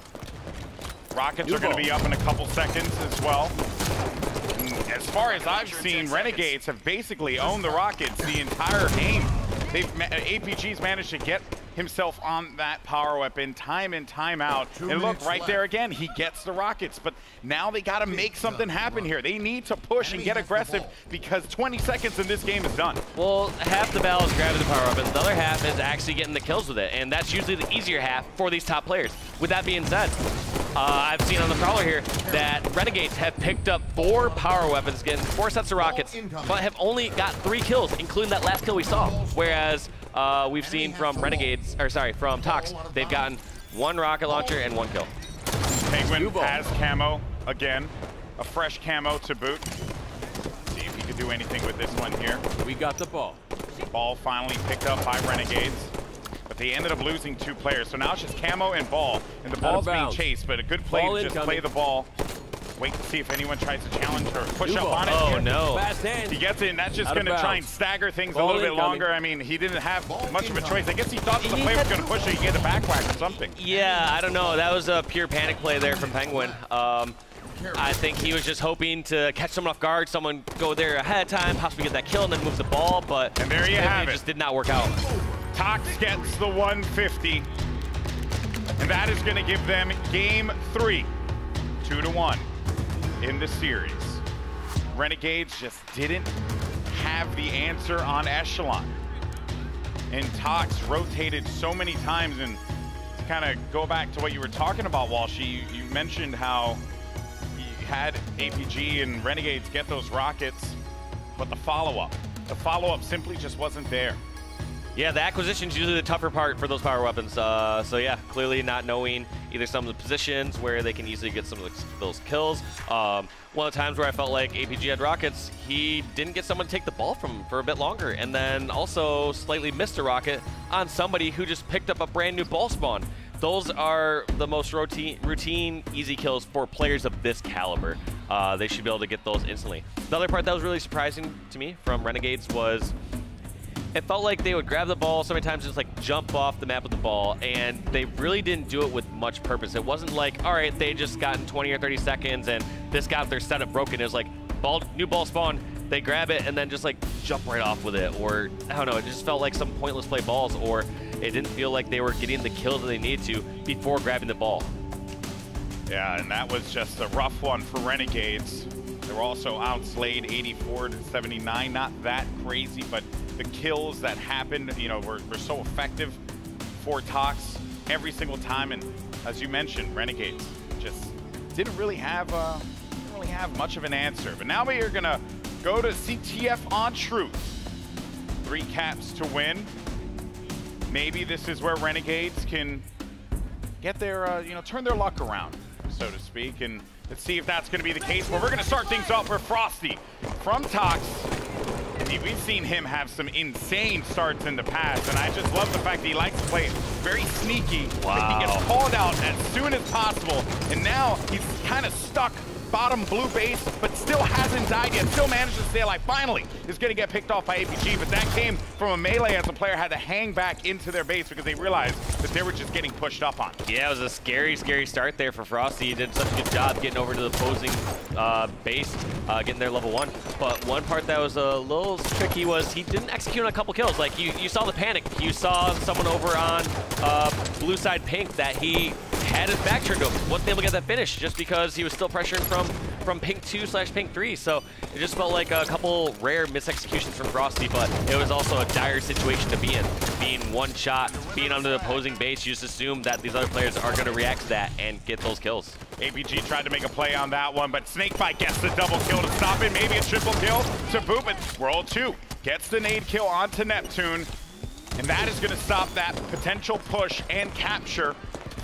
[SPEAKER 2] Rockets are going to be up in a couple seconds as well. And as far as I've seen, Renegades have basically owned the Rockets the entire game. APG's managed to get himself on that power weapon time in, time out. And look, right there again, he gets the Rockets. But now they got to make something happen here. They need to push and get aggressive because 20 seconds in this game is done.
[SPEAKER 1] Well, half the battle is grabbing the power weapons. The other half is actually getting the kills with it. And that's usually the easier half for these top players. With that being said, I've seen on the Prowler here that Renegades have picked up 4 power weapons, getting 4 sets of rockets, but have only got 3 kills, including that last kill we saw. Whereas we've seen from Renegades, or sorry, from Tox, they've gotten 1 rocket launcher and 1 kill.
[SPEAKER 2] Penguin has camo again, a fresh camo to boot. See if he can do anything with this one here.
[SPEAKER 6] We got the ball.
[SPEAKER 2] Ball finally picked up by Renegades. But they ended up losing 2 players. So now it's just camo and ball. And the ball's being chased, but a good play to just play the ball. Wait to see if anyone tries to challenge or push up on it.
[SPEAKER 1] Oh, no.
[SPEAKER 2] He gets it, and that's just going to try and stagger things a little bit longer. I mean, he didn't have much of a choice. I guess he thought that the play was going to push it. He get a back whack or something.
[SPEAKER 1] Yeah, I don't know. That was a pure panic play there from Penguin. I think he was just hoping to catch someone off guard, someone go there ahead of time, possibly get that kill, and then move the ball. But
[SPEAKER 2] and there you have it.
[SPEAKER 1] Just did not work out.
[SPEAKER 2] Tox gets the 150, and that is going to give them game 3, 2-1 in the series. Renegades just didn't have the answer on Echelon, and Tox rotated so many times. And to kind of go back to what you were talking about, Walshy, you mentioned how you had APG and Renegades get those rockets, but the follow-up simply just wasn't there.
[SPEAKER 1] Yeah, the acquisition's usually the tougher part for those power weapons. So yeah, clearly not knowing either some of the positions where they can easily get some of those kills. One of the times where I felt like APG had rockets, he didn't get someone to take the ball from him for a bit longer, and then also slightly missed a rocket on somebody who just picked up a brand new ball spawn. Those are the most routine, easy kills for players of this caliber. They should be able to get those instantly. The other part that was really surprising to me from Renegades was it felt like they would grab the ball so many times, just like jump off the map with the ball, and they really didn't do it with much purpose. It wasn't like, all right, they just gotten 20 or 30 seconds and this got their setup broken. It was like, new ball spawn, they grab it and then just like jump right off with it. Or I don't know, it just felt like some pointless play balls, or it didn't feel like they were getting the kills that they needed to before grabbing the ball.
[SPEAKER 2] Yeah, and that was just a rough one for Renegades. They were also outslayed 84-79, not that crazy, but the kills that happened, you know, were so effective for Tox every single time. And as you mentioned, Renegades just didn't really have much of an answer. But now we are gonna go to CTF on Truth. 3 caps to win. Maybe this is where Renegades can get their, you know, turn their luck around, so to speak. And let's see if that's going to be the case. But we're going to start things off with Frosty from Tox. We've seen him have some insane starts in the past, and I just love the fact that he likes to play very sneaky.
[SPEAKER 1] Wow.
[SPEAKER 2] He gets called out as soon as possible, and now he's kind of stuck bottom blue base, but still hasn't died yet, still managed to stay alive. Finally is going to get picked off by APG, but that came from a melee as the player had to hang back into their base because they realized that they were just getting pushed up on.
[SPEAKER 1] Yeah, it was a scary, scary start there for Frosty. He did such a good job getting over to the opposing base, getting their level 1. But one part that was a little tricky was he didn't execute on a couple kills. Like, you saw the panic. You saw someone over on blue side pink that he had his back turned over. Wasn't able to get that finish just because he was still pressuring from pink 2/pink 3. So it just felt like a couple rare misexecutions from Frosty, but it was also a dire situation to be in. Being one shot, being under the opposing base, you just assume that these other players are going to react to that and get those kills.
[SPEAKER 2] APG tried to make a play on that one, but Snakebite gets the double kill to stop it. Maybe a triple kill to boot, but World 2 gets the nade kill onto Neptune, and that is going to stop that potential push and capture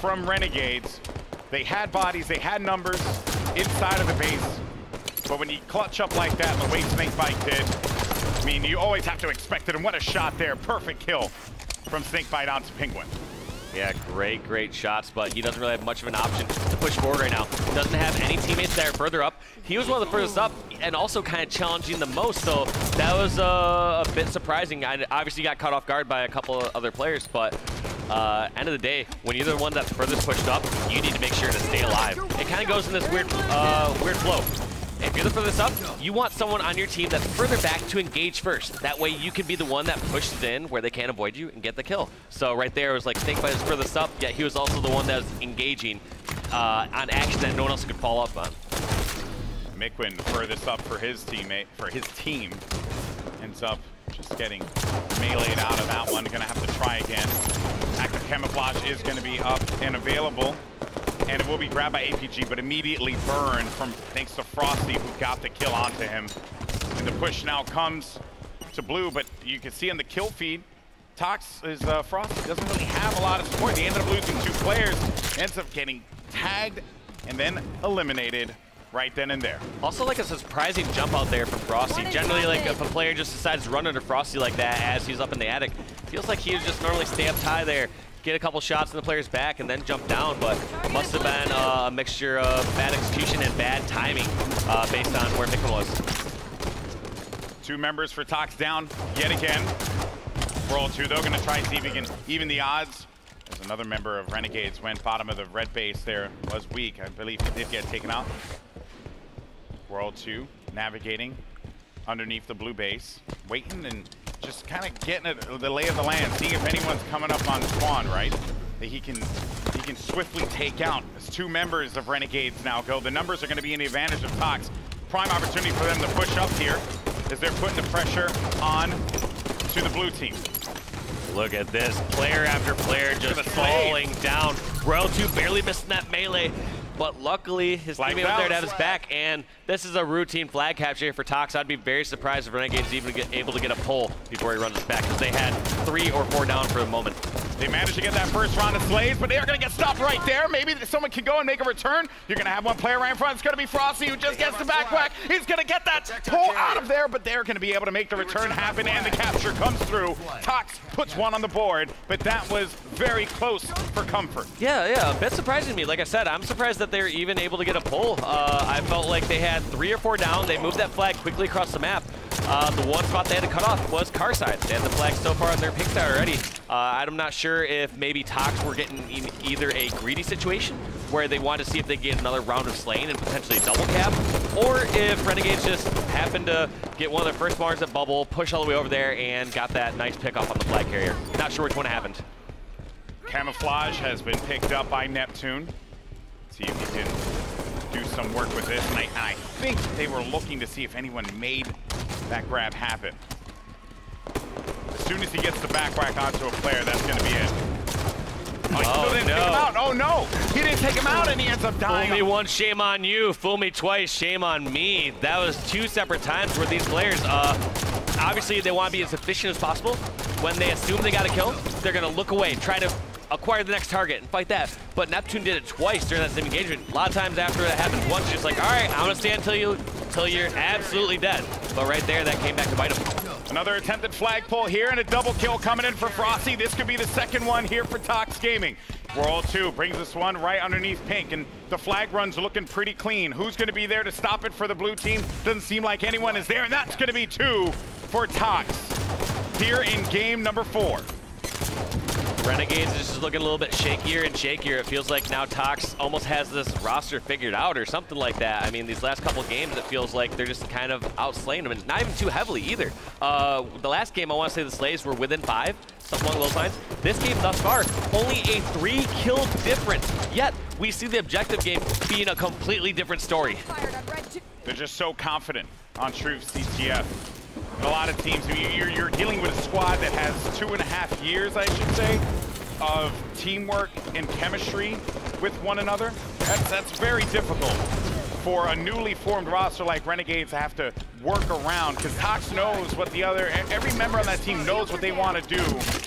[SPEAKER 2] from Renegades. They had bodies, they had numbers inside of the base, but when you clutch up like that, the way Snakebite did, I mean, you always have to expect it, and what a shot there. Perfect kill from Snakebite onto Penguin.
[SPEAKER 1] Yeah, great shots, but he doesn't really have much of an option to push forward right now. He doesn't have any teammates that are further up. He was one of the furthest up and also kind of challenging the most, so that was a bit surprising. I obviously got caught off guard by a couple of other players, but End of the day, when you're the one that's furthest pushed up, you need to make sure to stay alive. It kind of goes in this weird flow. If you're the furthest up, you want someone on your team that's further back to engage first. That way you can be the one that pushes in where they can't avoid you and get the kill. So right there, it was like Snakebite is furthest up, yet he was also the one that was engaging on action that no one else could follow up on.
[SPEAKER 2] Mikwin furthest up for his teammate, for his team, ends up just getting meleeed out of that one. Gonna have to try again. Active camouflage is gonna be up and available, and it will be grabbed by APG, but immediately burned from thanks to Frosty, who got the kill onto him. And the push now comes to Blue, but you can see on the kill feed, Tox is Frosty doesn't really have a lot of support. They ended up losing 2 players, ends up getting tagged and then eliminated right then and there.
[SPEAKER 1] Also, like a surprising jump out there from Frosty. Generally, like if a player just decides to run under Frosty like that as he's up in the attic, feels like he would just normally stay up high there, get a couple shots in the player's back, and then jump down. But it must have been a mixture of bad execution and bad timing based on where Mikwin was.
[SPEAKER 2] 2 members for Tox down yet again. World 2, though, going to try and see if he can even the odds. There's another member of Renegades went bottom of the red base there, was weak. I believe he did get taken out. World 2 navigating underneath the blue base, waiting and just kind of getting the lay of the land, seeing if anyone's coming up on spawn, right? That he can swiftly take out. As 2 members of Renegades now go. The numbers are going to be in the advantage of Tox. Prime opportunity for them to push up here as they're putting the pressure on to the blue team.
[SPEAKER 1] Look at this, player after player just falling down. World 2 barely missing that melee, but luckily his teammate was there to have his back, and this is a routine flag capture for Tox. I'd be very surprised if Renegades even able to get a pull before he runs us back, because they had 3 or 4 down for the moment.
[SPEAKER 2] They managed to get that first round of slays, but they are going to get stopped right there. Maybe someone can go and make a return. You're going to have one player right in front. It's going to be Frosty, who just gets the back whack. He's going to get that pull out of there, but they're going to be able to make the return happen, and the capture comes through. Tox puts one on the board, but that was very close for comfort.
[SPEAKER 1] Yeah, a bit surprising to me. Like I said, I'm surprised that they were even able to get a pull. I felt like they had 3 or 4 down. They moved that flag quickly across the map. The one spot they had to cut off was car side. They had the flag so far on their pink side already. I'm not sure if maybe Tox were getting either a greedy situation where they wanted to see if they get another round of slaying and potentially a double cap, or if Renegades just happened to get one of their first bars at bubble, push all the way over there, and got that nice pick off on the flag carrier. Not sure which one happened.
[SPEAKER 2] Camouflage has been picked up by Neptune. See if he can do some work with this, and I think they were looking to see if anyone made that grab happen. As soon as he gets the back whack onto a player, that's going to be it. Oh, he still didn't take him out. Oh no, he didn't take him out, and he ends up dying.
[SPEAKER 1] Fool me once, shame on you. Fool me twice, shame on me. That was 2 separate times where these players, obviously they want to be as efficient as possible. When they assume they got a kill, they're going to look away, try to acquire the next target and fight that. But Neptune did it twice during that same engagement. A lot of times after it happens once, it's just like, all right, I'm gonna stand till you're absolutely dead. But right there, that came back to bite him.
[SPEAKER 2] Another attempted flag pull here, and a double kill coming in for Frosty. This could be the second one here for Tox Gaming. World 2 brings this one right underneath pink, and the flag run's looking pretty clean. Who's gonna be there to stop it for the blue team? Doesn't seem like anyone is there, and that's gonna be 2 for Tox here in game number 4.
[SPEAKER 1] Renegades is just looking a little bit shakier and shakier. It feels like now Tox almost has this roster figured out or something like that. I mean, these last couple games, it feels like they're just kind of outslaying them, and not even too heavily either. The last game, I want to say the Slays were within 5, something along those lines. This game thus far, only a 3-kill difference. Yet, we see the objective game being a completely different story.
[SPEAKER 2] They're just so confident on True CTF. A lot of teams, I mean, you're dealing with a squad that has 2.5 years, I should say, of teamwork and chemistry with one another. That's very difficult for a newly formed roster like Renegades to have to work around, because Tox knows what every member on that team knows what they want to do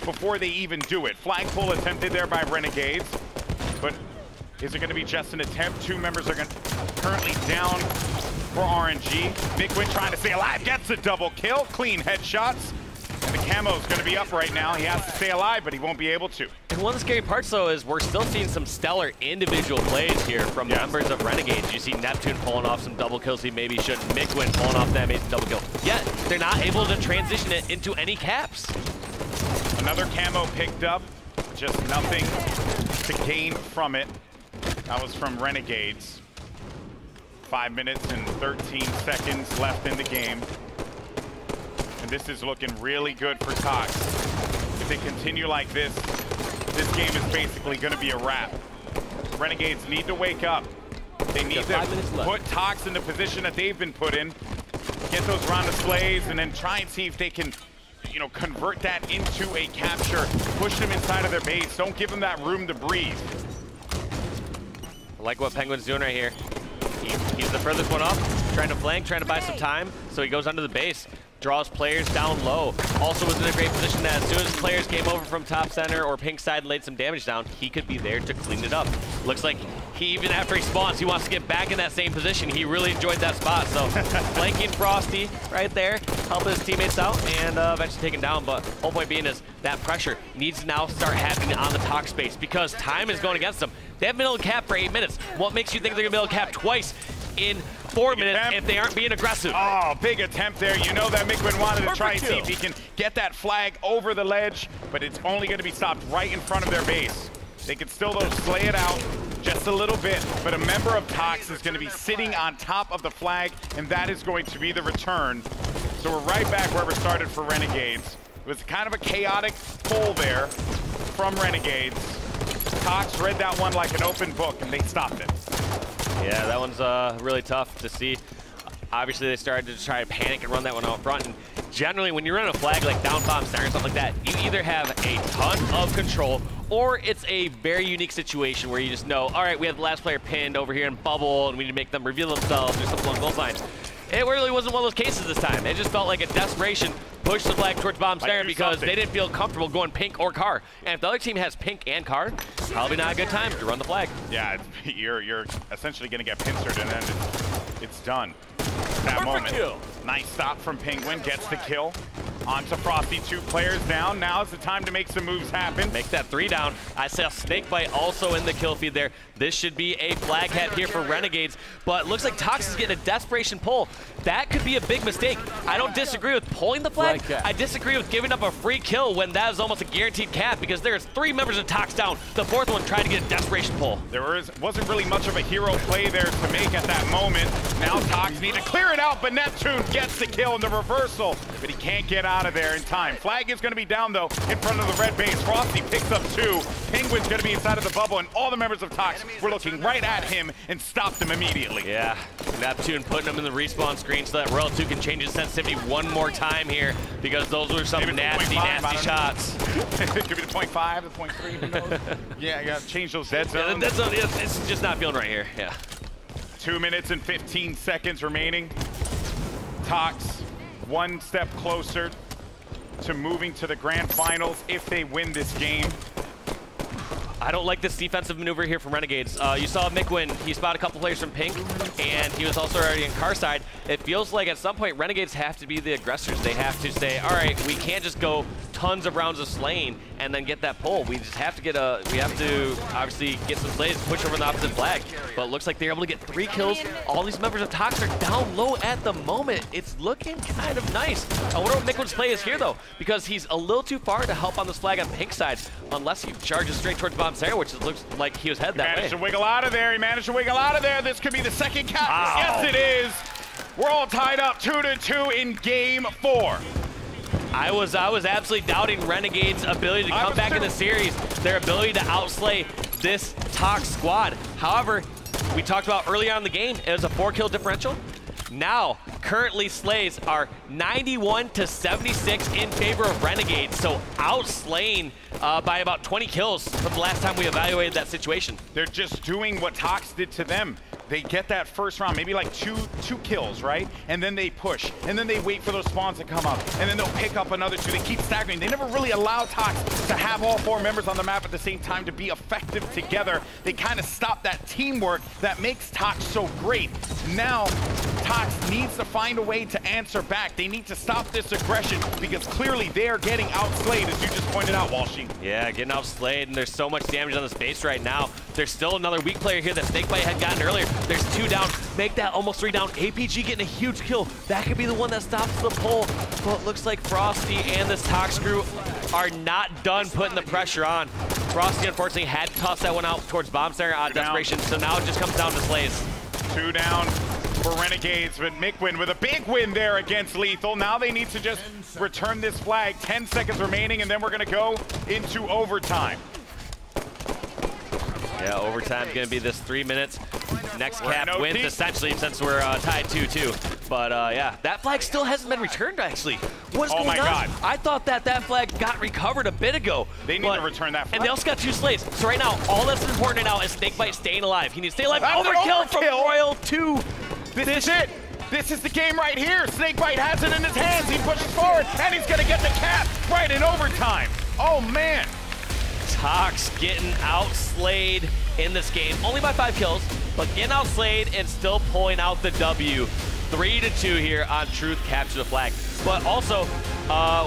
[SPEAKER 2] before they even do it. Flag pull attempted there by Renegades, but is it going to be just an attempt? 2 members are currently down for RNG. Mikwin trying to stay alive, gets a double kill, clean headshots. And the camo's gonna be up right now. He has to stay alive, but he won't be able to.
[SPEAKER 1] And one of the scary parts though is we're still seeing some stellar individual plays here from members of Renegades. You see Neptune pulling off some double kills he maybe shouldn't. Mikwin pulling off that amazing double kill. Yet, they're not able to transition it into any caps.
[SPEAKER 2] Another camo picked up. Just nothing to gain from it. That was from Renegades. 5 minutes and 13 seconds left in the game. And this is looking really good for Tox. If they continue like this game is basically going to be a wrap. Renegades need to wake up. They need to put Tox in the position that they've been put in. Get those round of slays and then try and see if they can, you know, convert that into a capture. Push them inside of their base. Don't give them that room to breathe.
[SPEAKER 1] I like what Penguin's doing right here. He's the furthest one up, trying to flank, trying to buy some time. So he goes under the base, draws players down low. Also was in a great position that as soon as players came over from top center or pink side and laid some damage down, he could be there to clean it up. Looks like he, even after he spawns, he wants to get back in that same position. He really enjoyed that spot. So flanking Frosty right there, helping his teammates out and eventually taken down. But whole point being is that pressure needs to now start happening on the Tox space because time is going against them. They haven't been able to cap for 8 minutes. What makes you think they're gonna be able to cap twice in 4 minutes if they aren't being aggressive?
[SPEAKER 2] Oh, big attempt there. You know that Mikwin wanted to try and see if he can get that flag over the ledge, but it's only going to be stopped right in front of their base. They can still, though, slay it out just a little bit, but a member of Tox is going to be sitting on top of the flag, and that is going to be the return. So we're right back where we started for Renegades. It was kind of a chaotic pull there from Renegades. Tox read that one like an open book, and they stopped it.
[SPEAKER 1] Yeah, that one's really tough to see. Obviously, they started to try to panic and run that one out front. And generally, when you run a flag like down bomb center or something like that, you either have a ton of control or it's a very unique situation where you just know, all right, we have the last player pinned over here in bubble and we need to make them reveal themselves or something along those lines. It really wasn't one of those cases this time. It just felt like a desperation, push the flag towards bomb center because they didn't feel comfortable going pink or car. And if the other team has pink and car, probably not a good time to run the flag.
[SPEAKER 2] Yeah, you're essentially going to get pincered and then it's done. That moment. Kill. Nice stop from Penguin, gets the kill. Onto Frosty, 2 players down. Now's the time to make some moves happen.
[SPEAKER 1] Make that 3 down. I saw Snakebite also in the kill feed there. This should be a flag head here for Renegades, but looks like Tox is getting a desperation pull. That could be a big mistake. I don't disagree with pulling the flag. I disagree with giving up a free kill when that is almost a guaranteed cap because there's 3 members of Tox down. The 4th one trying to get a desperation pull.
[SPEAKER 2] There wasn't really much of a hero play there to make at that moment. Now Tox need to clear it out, but Neptune gets the kill in the reversal, but he can't get out of there in time. Flag is going to be down, though, in front of the red base. Frosty picks up 2. Penguin's going to be inside of the bubble, and all the members of Tox were looking right at him and stopped him immediately.
[SPEAKER 1] Yeah, Neptune putting him in the respawn screen so that Royal 2 can change his sensitivity one more time here because those were some nasty, nasty shots.
[SPEAKER 2] It could be the 0.5, the 0.3, who knows? Yeah, you got to change those dead zones.
[SPEAKER 1] Dead zone, it's just not feeling right here, yeah.
[SPEAKER 2] 2 minutes and 15 seconds remaining. Tox 1 step closer to moving to the grand finals if they win this game.
[SPEAKER 1] I don't like this defensive maneuver here from Renegades. You saw Mikwin, he spotted a couple players from pink, and he was also already in car side. It feels like at some point Renegades have to be the aggressors. They have to say, all right, we can't just go tons of rounds of slaying and then get that pull. We just have to get we have to obviously get some slays, push over the opposite flag. But it looks like they're able to get 3 kills. All these members of Tox are down low at the moment. It's looking kind of nice. I wonder what Mikwin's play is here though, because he's a little too far to help on this flag on pink side, unless he charges straight towards bomb center, which looks like he was headed that way.
[SPEAKER 2] Managed to wiggle out of there. He managed to wiggle out of there. This could be the second cap.
[SPEAKER 1] Wow.
[SPEAKER 2] Yes, it is. We're all tied up 2-2 in game 4.
[SPEAKER 1] I was absolutely doubting Renegades' ability to come back in the series, their ability to outslay this Tox squad. However, we talked about early on in the game, it was a 4-kill differential. Now, currently slays are 91-76 in favor of Renegades, so outslaying by about 20 kills from the last time we evaluated that situation.
[SPEAKER 2] They're just doing what Tox did to them. They get that first round, maybe like two kills, right? And then they push, and then they wait for those spawns to come up, and then they'll pick up another 2. They keep staggering. They never really allow Tox to have all 4 members on the map at the same time to be effective together. They kind of stop that teamwork that makes Tox so great. Now, Tox needs to find a way to answer back. They need to stop this aggression because clearly they're getting outslayed, as you just pointed out, Walshy.
[SPEAKER 1] Yeah, getting outslayed, and there's so much damage on this base right now. There's still another weak player here that Snakebite had gotten earlier. There's 2 down, make that almost 3 down. APG getting a huge kill. That could be the one that stops the pull. But it looks like Frosty and this Tox crew are not done putting the pressure on. Frosty, unfortunately, had to toss that one out towards Bomb Center on desperation, so now it just comes down to slays.
[SPEAKER 2] 2 down for Renegades, but Mikwin with a big win there against Lethal. Now they need to just return this flag. 10 seconds remaining, and then we're going to go into overtime.
[SPEAKER 1] Yeah, overtime's going to be this 3 minutes. Next cap wins, essentially, since we're tied 2-2. But, yeah, that flag still hasn't been returned, actually. What is going on?
[SPEAKER 2] God.
[SPEAKER 1] I thought that flag got recovered a bit ago.
[SPEAKER 2] They need to return that flag.
[SPEAKER 1] And they also got 2 slays. So right now, all that's important right now is Snakebite staying alive. He needs to stay alive. Overkill from Royal 2.
[SPEAKER 2] This is it. This is the game right here. Snakebite has it in his hands. He pushes forward, and he's going to get the cap right in overtime. Oh, man.
[SPEAKER 1] Tox getting outslayed in this game. Only by 5 kills, but getting outslayed and still pulling out the W. 3-2 here on Truth capture the flag. But also,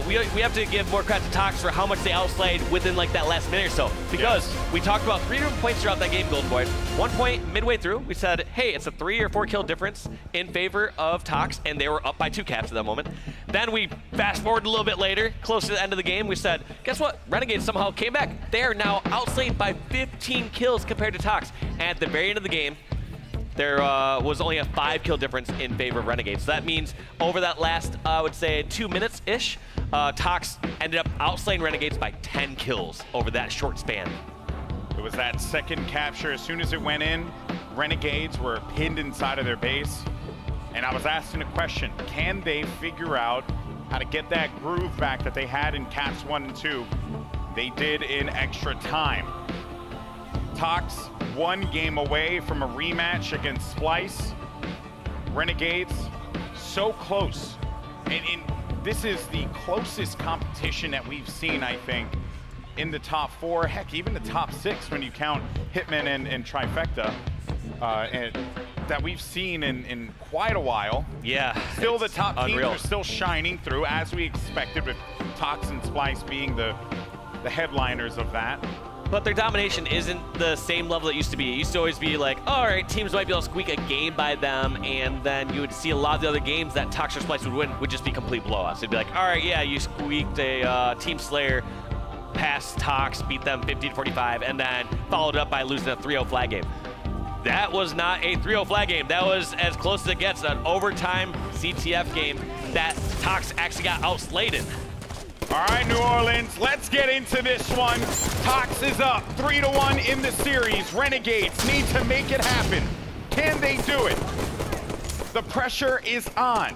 [SPEAKER 1] we have to give more credit to Tox for how much they outslayed within like that last minute or so. Because we talked about 3 different points throughout that game, Golden Boys. 1 point midway through, we said, hey, it's a 3 or 4 kill difference in favor of Tox, and they were up by 2 caps at that moment. Then we fast forward a little bit later, close to the end of the game, we said, guess what? Renegades somehow came back. They are now outslayed by 15 kills compared to Tox. And at the very end of the game, there was only a 5 kill difference in favor of Renegades. So that means over that last, I would say, 2 minutes-ish, Tox ended up outslaying Renegades by 10 kills over that short span.
[SPEAKER 2] It was that second capture. As soon as it went in, Renegades were pinned inside of their base. And I was asking a question, can they figure out how to get that groove back that they had in caps 1 and 2? They did in extra time. Tox 1 game away from a rematch against Splice. Renegades so close. And this is the closest competition that we've seen, I think, in the top 4, heck, even the top 6 when you count Hitman and Trifecta, and that we've seen in quite a while.
[SPEAKER 1] Yeah.
[SPEAKER 2] Still the top teams
[SPEAKER 1] unreal.
[SPEAKER 2] are still shining through, as we expected, with Tox and Splice being the headliners of that.
[SPEAKER 1] But their domination isn't the same level it used to be. It used to always be like, all right, teams might be able to squeak a game by them, and then you would see a lot of the other games that Tox or Splice would win would just be complete blowouts. It'd be like, all right, yeah, you squeaked a Team Slayer past Tox, beat them 50-45, and then followed up by losing a 3-0 flag game. That was not a 3-0 flag game. That was as close as it gets, an overtime CTF game that Tox actually got outslayed in.
[SPEAKER 2] All right, New Orleans, let's get into this one. Tox is up 3-1 in the series. Renegades need to make it happen. Can they do it? The pressure is on.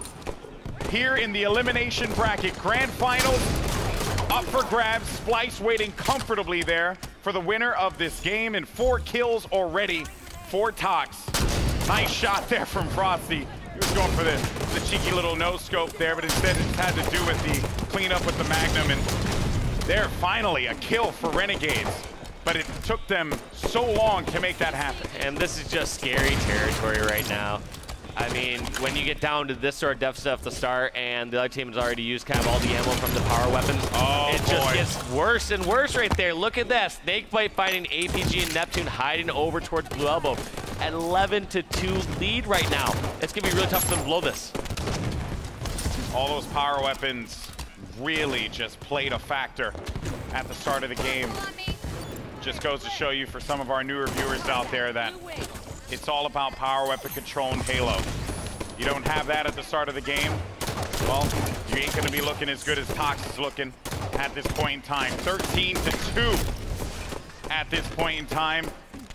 [SPEAKER 2] Here in the elimination bracket, grand finals up for grabs. Splice waiting comfortably there for the winner of this game, and 4 kills already for Tox. Nice shot there from Frosty. He was going for the cheeky little no-scope there, but instead it just had to do with the cleanup with the Magnum, and there finally a kill for Renegades. But it took them so long to make that happen.
[SPEAKER 1] And this is just scary territory right now. I mean, when you get down to this sort of deficit at the start and the other team has already used kind of all the ammo from the power weapons, it just gets worse and worse right there. Look at that. Snakebite finding APG and Neptune hiding over towards Blue Elbow. At 11-2 lead right now. It's going to be really tough for them to blow this.
[SPEAKER 2] All those power weapons really just played a factor at the start of the game. Just goes to show you for some of our newer viewers out there that it's all about power weapon control and Halo. You don't have that at the start of the game, well, you ain't going to be looking as good as Tox is looking at this point in time. 13-2 at this point in time.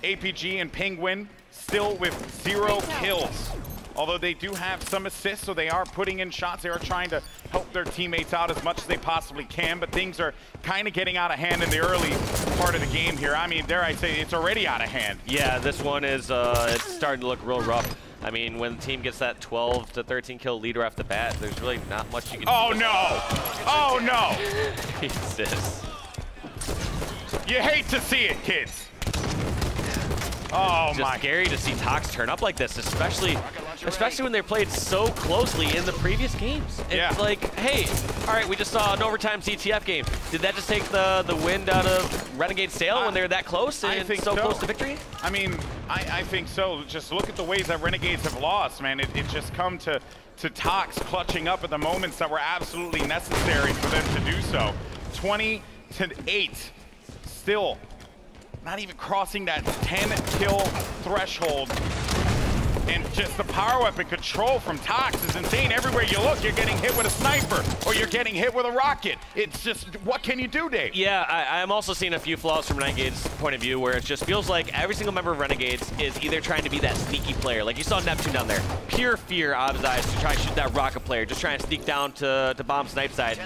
[SPEAKER 2] APG and Penguin still with 0 kills. Although they do have some assists, so they are putting in shots. They are trying to help their teammates out as much as they possibly can, but things are kind of getting out of hand in the early part of the game here. I mean, dare I say, it's already out of hand.
[SPEAKER 1] Yeah, this one is it's starting to look real rough. I mean, when the team gets that 12-13 kill leader off the bat, there's really not much you can do.
[SPEAKER 2] Oh, no! Oh, no!
[SPEAKER 1] Jesus.
[SPEAKER 2] You hate to see it, kids. Oh,
[SPEAKER 1] it's
[SPEAKER 2] my.
[SPEAKER 1] just scary to see Tox turn up like this, especially when they played so closely in the previous games. It's like, hey, all right, we just saw an overtime CTF game. Did that just take the wind out of Renegade's sail when they were that close and so close to victory?
[SPEAKER 2] I mean, I think so. Just look at the ways that Renegades have lost, man. It just come to Tox clutching up at the moments that were absolutely necessary for them to do so. 20-8, still not even crossing that 10 kill threshold. And just the power weapon control from Tox is insane. Everywhere you look, you're getting hit with a sniper or you're getting hit with a rocket. It's just, what can you do, Dave?
[SPEAKER 1] Yeah, I'm also seeing a few flaws from Renegades' point of view where it just feels like every single member of Renegades is either trying to be that sneaky player. Like you saw Neptune down there. Pure fear out of his eyes to try to shoot that rocket player. Just trying to sneak down to bomb snipe side.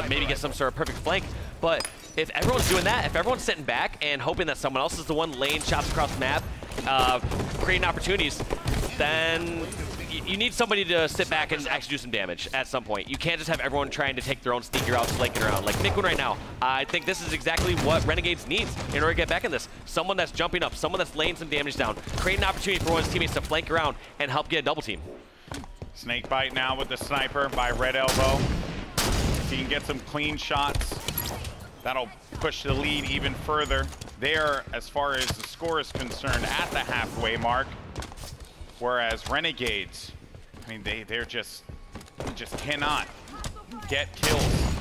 [SPEAKER 1] Maybe get some sort of perfect flank. But if everyone's doing that, if everyone's sitting back and hoping that someone else is the one laying shots across the map, creating opportunities, then you need somebody to sit back and actually do some damage at some point. You can't just have everyone trying to take their own sneaky routes, flanking around. Like Nickwood right now, I think this is exactly what Renegades needs in order to get back in this. Someone that's jumping up, someone that's laying some damage down, create an opportunity for one of his teammates to flank around and help get a double team.
[SPEAKER 2] Snakebite now with the sniper by Red Elbow. If he can get some clean shots, that'll push the lead even further. There, as far as the score is concerned, at the halfway mark. Whereas Renegades, I mean, they just cannot get kills.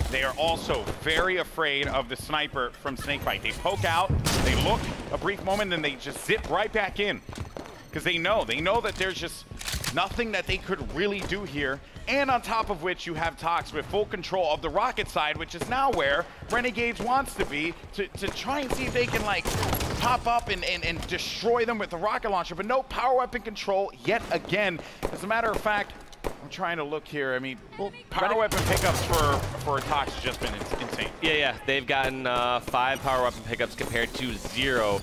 [SPEAKER 2] They are also very afraid of the sniper from Snakebite. They poke out, they look a brief moment, then they just zip right back in. Because they know that there's just nothing that they could really do here. And on top of which, you have Tox with full control of the rocket side, which is now where Renegades wants to be, to try and see if they can, like, pop up and destroy them with the rocket launcher, but no power weapon control yet again. As a matter of fact, I'm trying to look here. I mean, power weapon pickups for Tox has just been insane.
[SPEAKER 1] Yeah, they've gotten 5 power weapon pickups compared to 0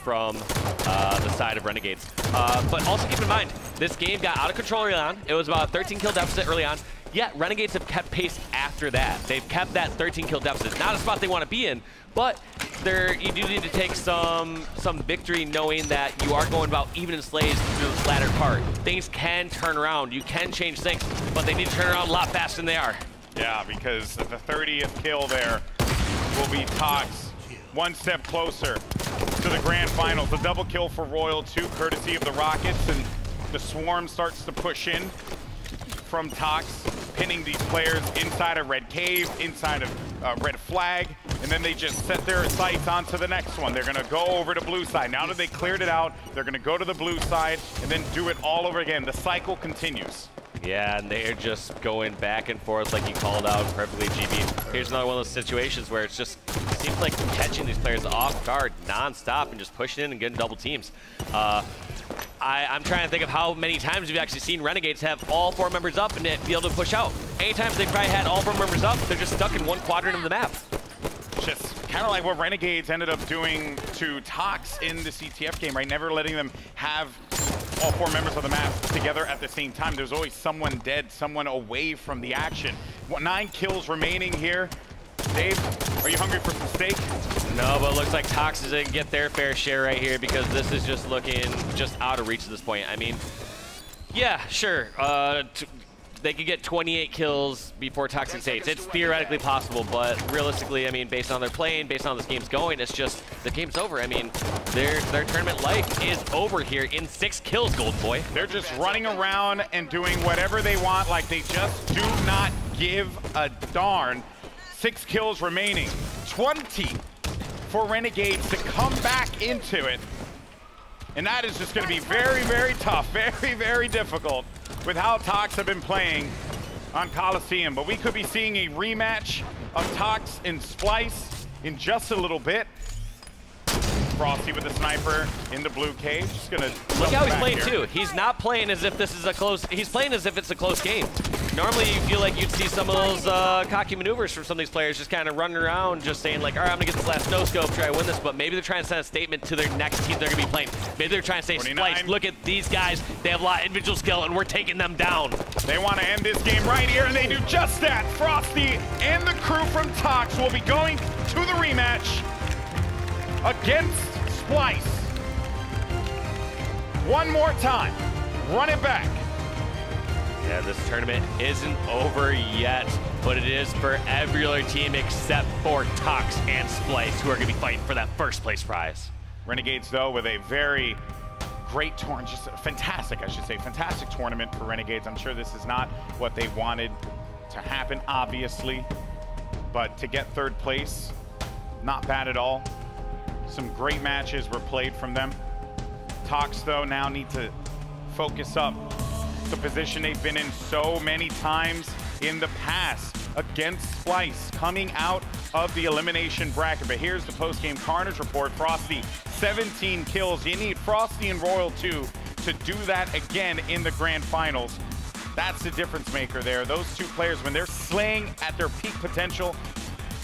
[SPEAKER 1] from the side of Renegades. But also keep in mind, this game got out of control early on. It was about a 13 kill deficit early on. Yet Renegades have kept pace after that. They've kept that 13 kill deficit. Not a spot they want to be in, but you do need to take some victory knowing that you are going about even in slays through the latter part. Things can turn around. You can change things, but they need to turn around a lot faster than they are.
[SPEAKER 2] Yeah, because the 30th kill there will be Tox. One step closer to the grand finals. The double kill for Royal 2, courtesy of the Rockets, and the Swarm starts to push in from Tox, pinning these players inside a red cave, inside of red flag, and then they just set their sights onto the next one. They're gonna go over to blue side. Now that they cleared it out, they're gonna go to the blue side and then do it all over again. The cycle continues.
[SPEAKER 1] Yeah, and they're just going back and forth like you called out perfectly, GB. Here's another one of those situations where it seems like catching these players off guard non-stop and just pushing in and getting double teams. I'm trying to think of how many times we've actually seen Renegades have all 4 members up and be able to push out. Anytime they've probably had all 4 members up, they're just stuck in one quadrant of the map.
[SPEAKER 2] Just kind of like what Renegades ended up doing to Tox in the CTF game, right? Never letting them have all 4 members of the map together at the same time. There's always someone dead, someone away from the action. 9 kills remaining here. Dave, are you hungry for some steak?
[SPEAKER 1] No, but it looks like Tox is going to get their fair share right here because this is just looking just out of reach at this point. I mean, yeah, sure. They could get 28 kills before Toxic States. It's theoretically possible, but realistically, I mean, based on their playing, based on how this game's going, it's just, the game's over. I mean, their tournament life is over here in 6 kills, Golden Boy.
[SPEAKER 2] They're just running around and doing whatever they want, like they just do not give a darn. 6 kills remaining, 20 for Renegades to come back into it. And that is just gonna be very, very tough, very, very difficult with how Tox have been playing on Coliseum. But we could be seeing a rematch of Tox and Splice in just a little bit. Frosty with the sniper in the blue cage. Just gonna
[SPEAKER 1] look how he's playing too. He's not playing as if this is a close. He's playing as if it's a close game. Normally, you feel like you'd see some of those cocky maneuvers from some of these players just kind of running around, just saying like, all right, I'm gonna get this last no scope, try to win this. But maybe they're trying to send a statement to their next team they're gonna be playing. Maybe they're trying to say,
[SPEAKER 2] 29.
[SPEAKER 1] Splice, look at these guys. They have a lot of individual skill, and we're taking them down.
[SPEAKER 2] They want to end this game right here, and they do just that. Frosty and the crew from Tox will be going to the rematch against Splice. One more time. Run it back.
[SPEAKER 1] Yeah, this tournament isn't over yet, but it is for every other team except for Tox and Splice, who are going to be fighting for that first place prize.
[SPEAKER 2] Renegades, though, with a very great tournament, just fantastic tournament for Renegades. I'm sure this is not what they wanted to happen, obviously, but to get 3rd place, not bad at all. Some great matches were played from them. Tox, though, now need to focus up. It's a position they've been in so many times in the past against Splice, coming out of the elimination bracket. But here's the post-game Carnage report. Frosty, 17 kills. You need Frosty and Royal 2 to do that again in the grand finals. That's the difference maker there. Those two players, when they're slaying at their peak potential,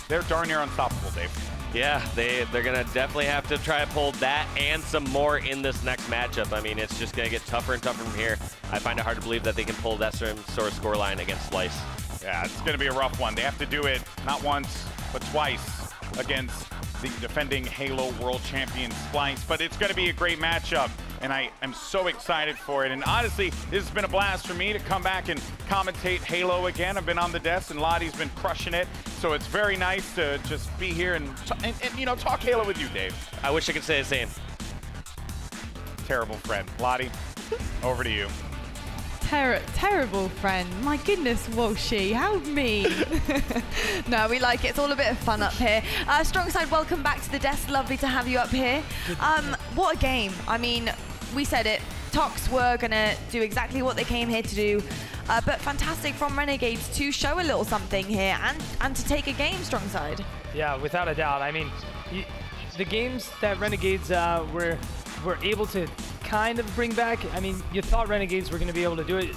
[SPEAKER 2] they're darn near unstoppable, Dave.
[SPEAKER 1] Yeah, they're going to definitely have to try to pull that and some more in this next matchup. I mean, it's just going to get tougher and tougher from here. I find it hard to believe that they can pull that sort of scoreline against Splice.
[SPEAKER 2] Yeah, it's going to be a rough one. They have to do it not once, but twice against the defending Halo World Champion Splice. But it's going to be a great matchup, and I am so excited for it. And honestly, this has been a blast for me to come back and commentate Halo again. I've been on the desk, and Lottie's been crushing it. So it's very nice to just be here and you know, talk Halo with you, Dave.
[SPEAKER 1] I wish I could say the same.
[SPEAKER 2] Terrible friend. Lottie, over to you.
[SPEAKER 6] Terrible friend. My goodness, Walshy, how mean. No, we like it. It's all a bit of fun up here. Strongside, welcome back to the desk. Lovely to have you up here. What a game. I mean, we said it. Tox were going to do exactly what they came here to do. But fantastic from Renegades to show a little something here and to take a game, Strongside.
[SPEAKER 7] Yeah, without a doubt. I mean, the games that Renegades were able to kind of bring back, I mean, you thought Renegades were going to be able to do it.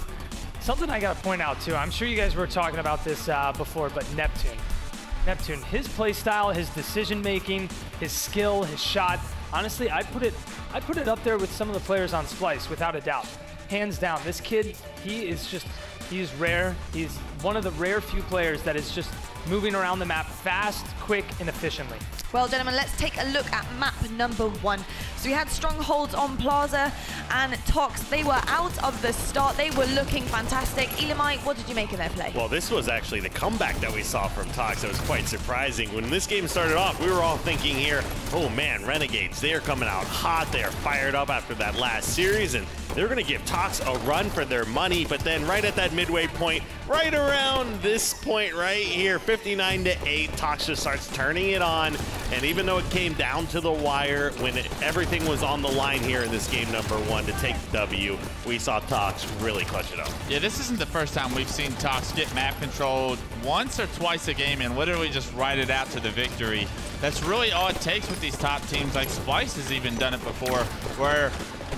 [SPEAKER 7] Something I got to point out, too. I'm sure you guys were talking about this before, but Neptune, his play style, his decision-making, his skill, his shot, honestly, I'd put it up there with some of the players on Splice, without a doubt. Hands down, this kid, he's rare. He's one of the rare few players that is just moving around the map fast, quick, and efficiently.
[SPEAKER 6] Well, gentlemen, let's take a look at map number 1. So we had Strongholds on Plaza and Tox. They were out of the start. They were looking fantastic. Elamite, what did you make of their play?
[SPEAKER 8] Well, this was actually the comeback that we saw from Tox. It was quite surprising. When this game started off, we were all thinking here, oh man, Renegades, they are coming out hot. They are fired up after that last series, and they're going to give Tox a run for their money. But then right at that midway point, right around this point right here, 59-8, Tox just starts turning it on. And even though it came down to the wire, when everything was on the line here in this game number 1 to take the W, we saw Tox really clutch it up.
[SPEAKER 9] Yeah, this isn't the first time we've seen Tox get map controlled once or twice a game and literally just ride it out to the victory. That's really all it takes with these top teams. Like Splice has even done it before, where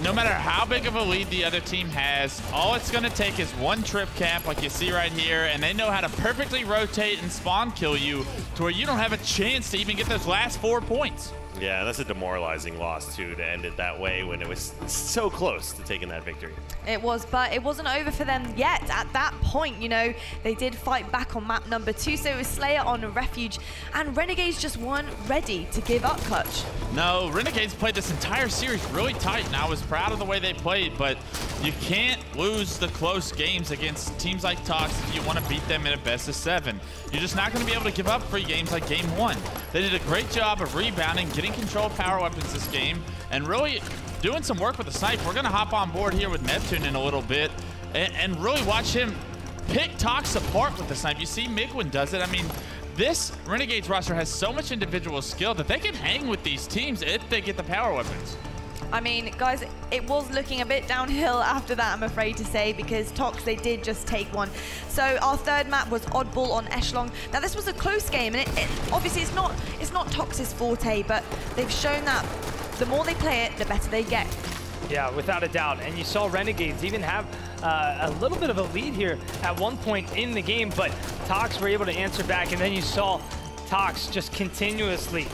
[SPEAKER 9] no matter how big of a lead the other team has, all it's going to take is one trip cap like you see right here, and they know how to perfectly rotate and spawn kill you to where you don't have a chance to even get those last 4 points.
[SPEAKER 8] Yeah, that's a demoralizing loss, too, to end it that way when it was so close to taking that victory.
[SPEAKER 6] It was, but it wasn't over for them yet. At that point, you know, they did fight back on map number 2, so it was Slayer on Refuge, and Renegades just weren't ready to give up, Kutch.
[SPEAKER 9] No, Renegades played this entire series really tight, and I was proud of the way they played, but you can't lose the close games against teams like Tox if you want to beat them in a best-of-7. You're just not going to be able to give up free games like Game 1. They did a great job of rebounding, getting control of power weapons this game, and really doing some work with the snipe. We're going to hop on board here with Neptune in a little bit and really watch him pick Tox apart with the snipe. You see Migwin does it. I mean, this Renegades roster has so much individual skill that they can hang with these teams if they get the power weapons.
[SPEAKER 6] I mean, guys, it was looking a bit downhill after that, I'm afraid to say, because Tox, they did just take one. So our third map was Oddball on Echelon. Now, this was a close game, and it obviously it's not Tox's forte, but they've shown that the more they play it, the better they get.
[SPEAKER 7] Yeah, without a doubt. And you saw Renegades even have a little bit of a lead here at one point in the game, but Tox were able to answer back, and then you saw Tox just continuously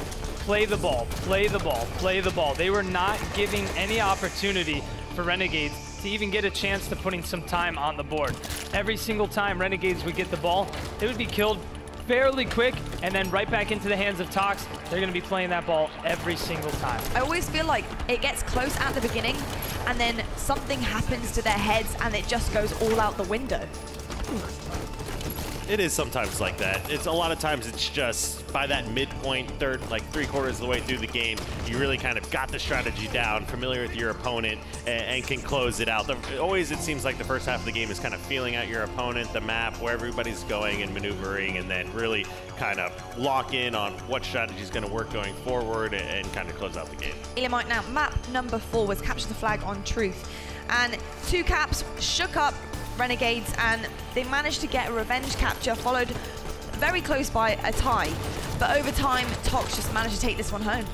[SPEAKER 7] play the ball, play the ball, play the ball. They were not giving any opportunity for Renegades to even get a chance to putting some time on the board. Every single time Renegades would get the ball, they would be killed fairly quick, and then right back into the hands of Tox. They're going to be playing that ball every single time.
[SPEAKER 6] I always feel like it gets close at the beginning, and then something happens to their heads, and it just goes all out the window.
[SPEAKER 8] It is sometimes like that. It's a lot of times it's just by that midpoint, third, like 3/4 of the way through the game, you really kind of got the strategy down, familiar with your opponent, and can close it out. Always it seems like the first half of the game is kind of feeling out your opponent, the map, where everybody's going and maneuvering, and then really kind of lock in on what strategy is going to work going forward and kind of close out the game.
[SPEAKER 6] Elamite now, map number 4 was capture the flag on Truth. And 2 caps shook up Renegades, and they managed to get a revenge capture, followed very close by a tie. But over time, Tox just managed to take this one home.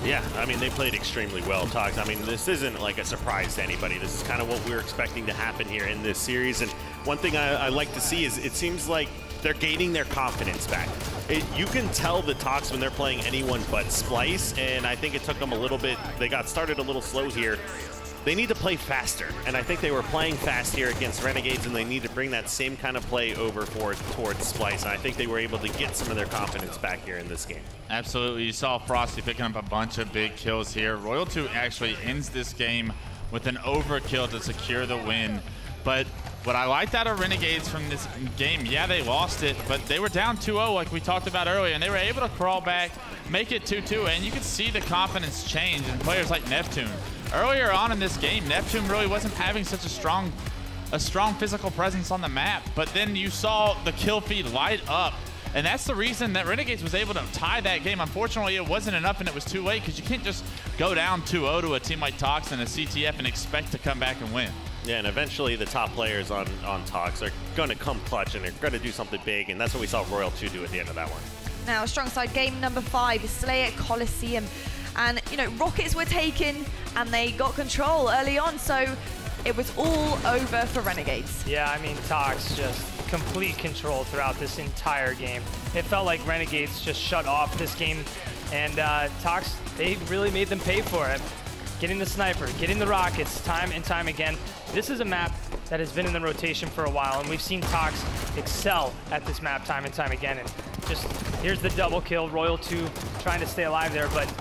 [SPEAKER 8] Yeah, I mean, they played extremely well, Tox. I mean, this isn't like a surprise to anybody. This is kind of what we were expecting to happen here in this series. And one thing I like to see is it seems like they're gaining their confidence back. You can tell the Tox when they're playing anyone but Splice, and I think it took them a little bit. They got started a little slow here. They need to play faster, and I think they were playing fast here against Renegades, and they need to bring that same kind of play over towards Splice, and I think they were able to get some of their confidence back here in this game. Absolutely.
[SPEAKER 9] You saw Frosty picking up a bunch of big kills here. Royal 2 actually ends this game with an overkill to secure the win. But what I liked out of Renegades from this game, yeah, they lost it, but they were down 2-0 like we talked about earlier, and they were able to crawl back, make it 2-2, and you could see the confidence change in players like Neptune. Earlier on in this game, Neptune really wasn't having such a strong physical presence on the map, but then you saw the kill feed light up, and that's the reason that Renegades was able to tie that game. Unfortunately, it wasn't enough, and it was too late, because you can't just go down 2-0 to a team like Tox and a CTF and expect to come back and win.
[SPEAKER 8] Yeah, and eventually the top players on Tox are going to come clutch, and they're going to do something big, and that's what we saw Royal 2 do at the end of that one.
[SPEAKER 6] Now, strong side game number 5, Slayer Coliseum. And, you know, rockets were taken and they got control early on, so it was all over for Renegades.
[SPEAKER 7] Yeah, I mean, Tox just complete control throughout this entire game. It felt like Renegades just shut off this game, and Tox, they really made them pay for it. Getting the sniper, getting the rockets, time and time again. This is a map that has been in the rotation for a while, and we've seen Tox excel at this map time and time again. And just, here's the double kill, Royal 2 trying to stay alive there, but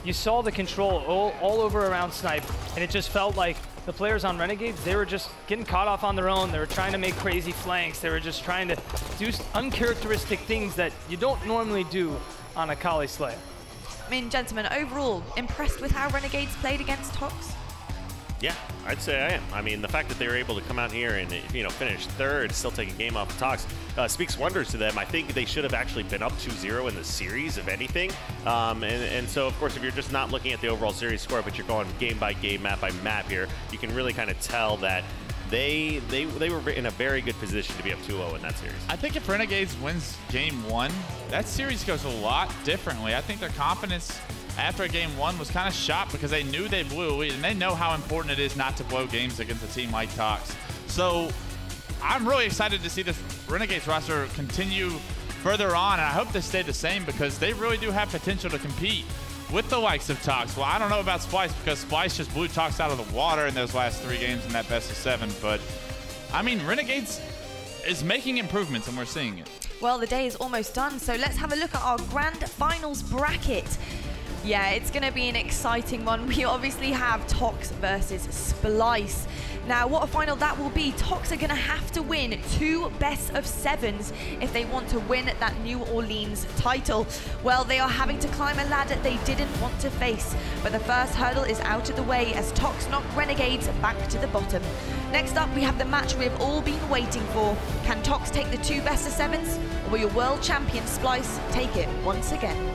[SPEAKER 7] you saw the control all over around Snipe, and it just felt like the players on Renegades, they were just getting caught off on their own. They were trying to make crazy flanks. They were just trying to do uncharacteristic things that you don't normally do on a Kali Slayer.
[SPEAKER 6] I mean, gentlemen, overall, impressed with how Renegades played against Tox?
[SPEAKER 8] Yeah, I'd say I am. I mean, the fact that they were able to come out here and, you know, finish third, still take a game off of Tox, speaks wonders to them. I think they should have actually been up 2-0 in the series, if anything. And so, of course, if you're just not looking at the overall series score, but you're going game by game, map by map here, you can really kind of tell that they were in a very good position to be up 2-0 in that series.
[SPEAKER 9] I think if Renegades wins game 1, that series goes a lot differently. I think their confidence after game 1 was kind of shot because they knew they blew a lead, and they know how important it is not to blow games against a team like Tox. So I'm really excited to see this Renegades roster continue further on, and I hope they stay the same because they really do have potential to compete with the likes of Tox. Well, I don't know about Splice because Splice just blew Tox out of the water in those last 3 games in that best of 7, but I mean, Renegades is making improvements and we're seeing it.
[SPEAKER 6] Well, the day is almost done, so let's have a look at our grand finals bracket. Yeah, it's going to be an exciting one. We obviously have Tox versus Splice. Now, what a final that will be. Tox are going to have to win 2 best of 7s if they want to win that New Orleans title. Well, they are having to climb a ladder they didn't want to face. But the first hurdle is out of the way as Tox knock Renegades back to the bottom. Next up, we have the match we have all been waiting for. Can Tox take the 2 best of 7s, or will your world champion Splice take it once again?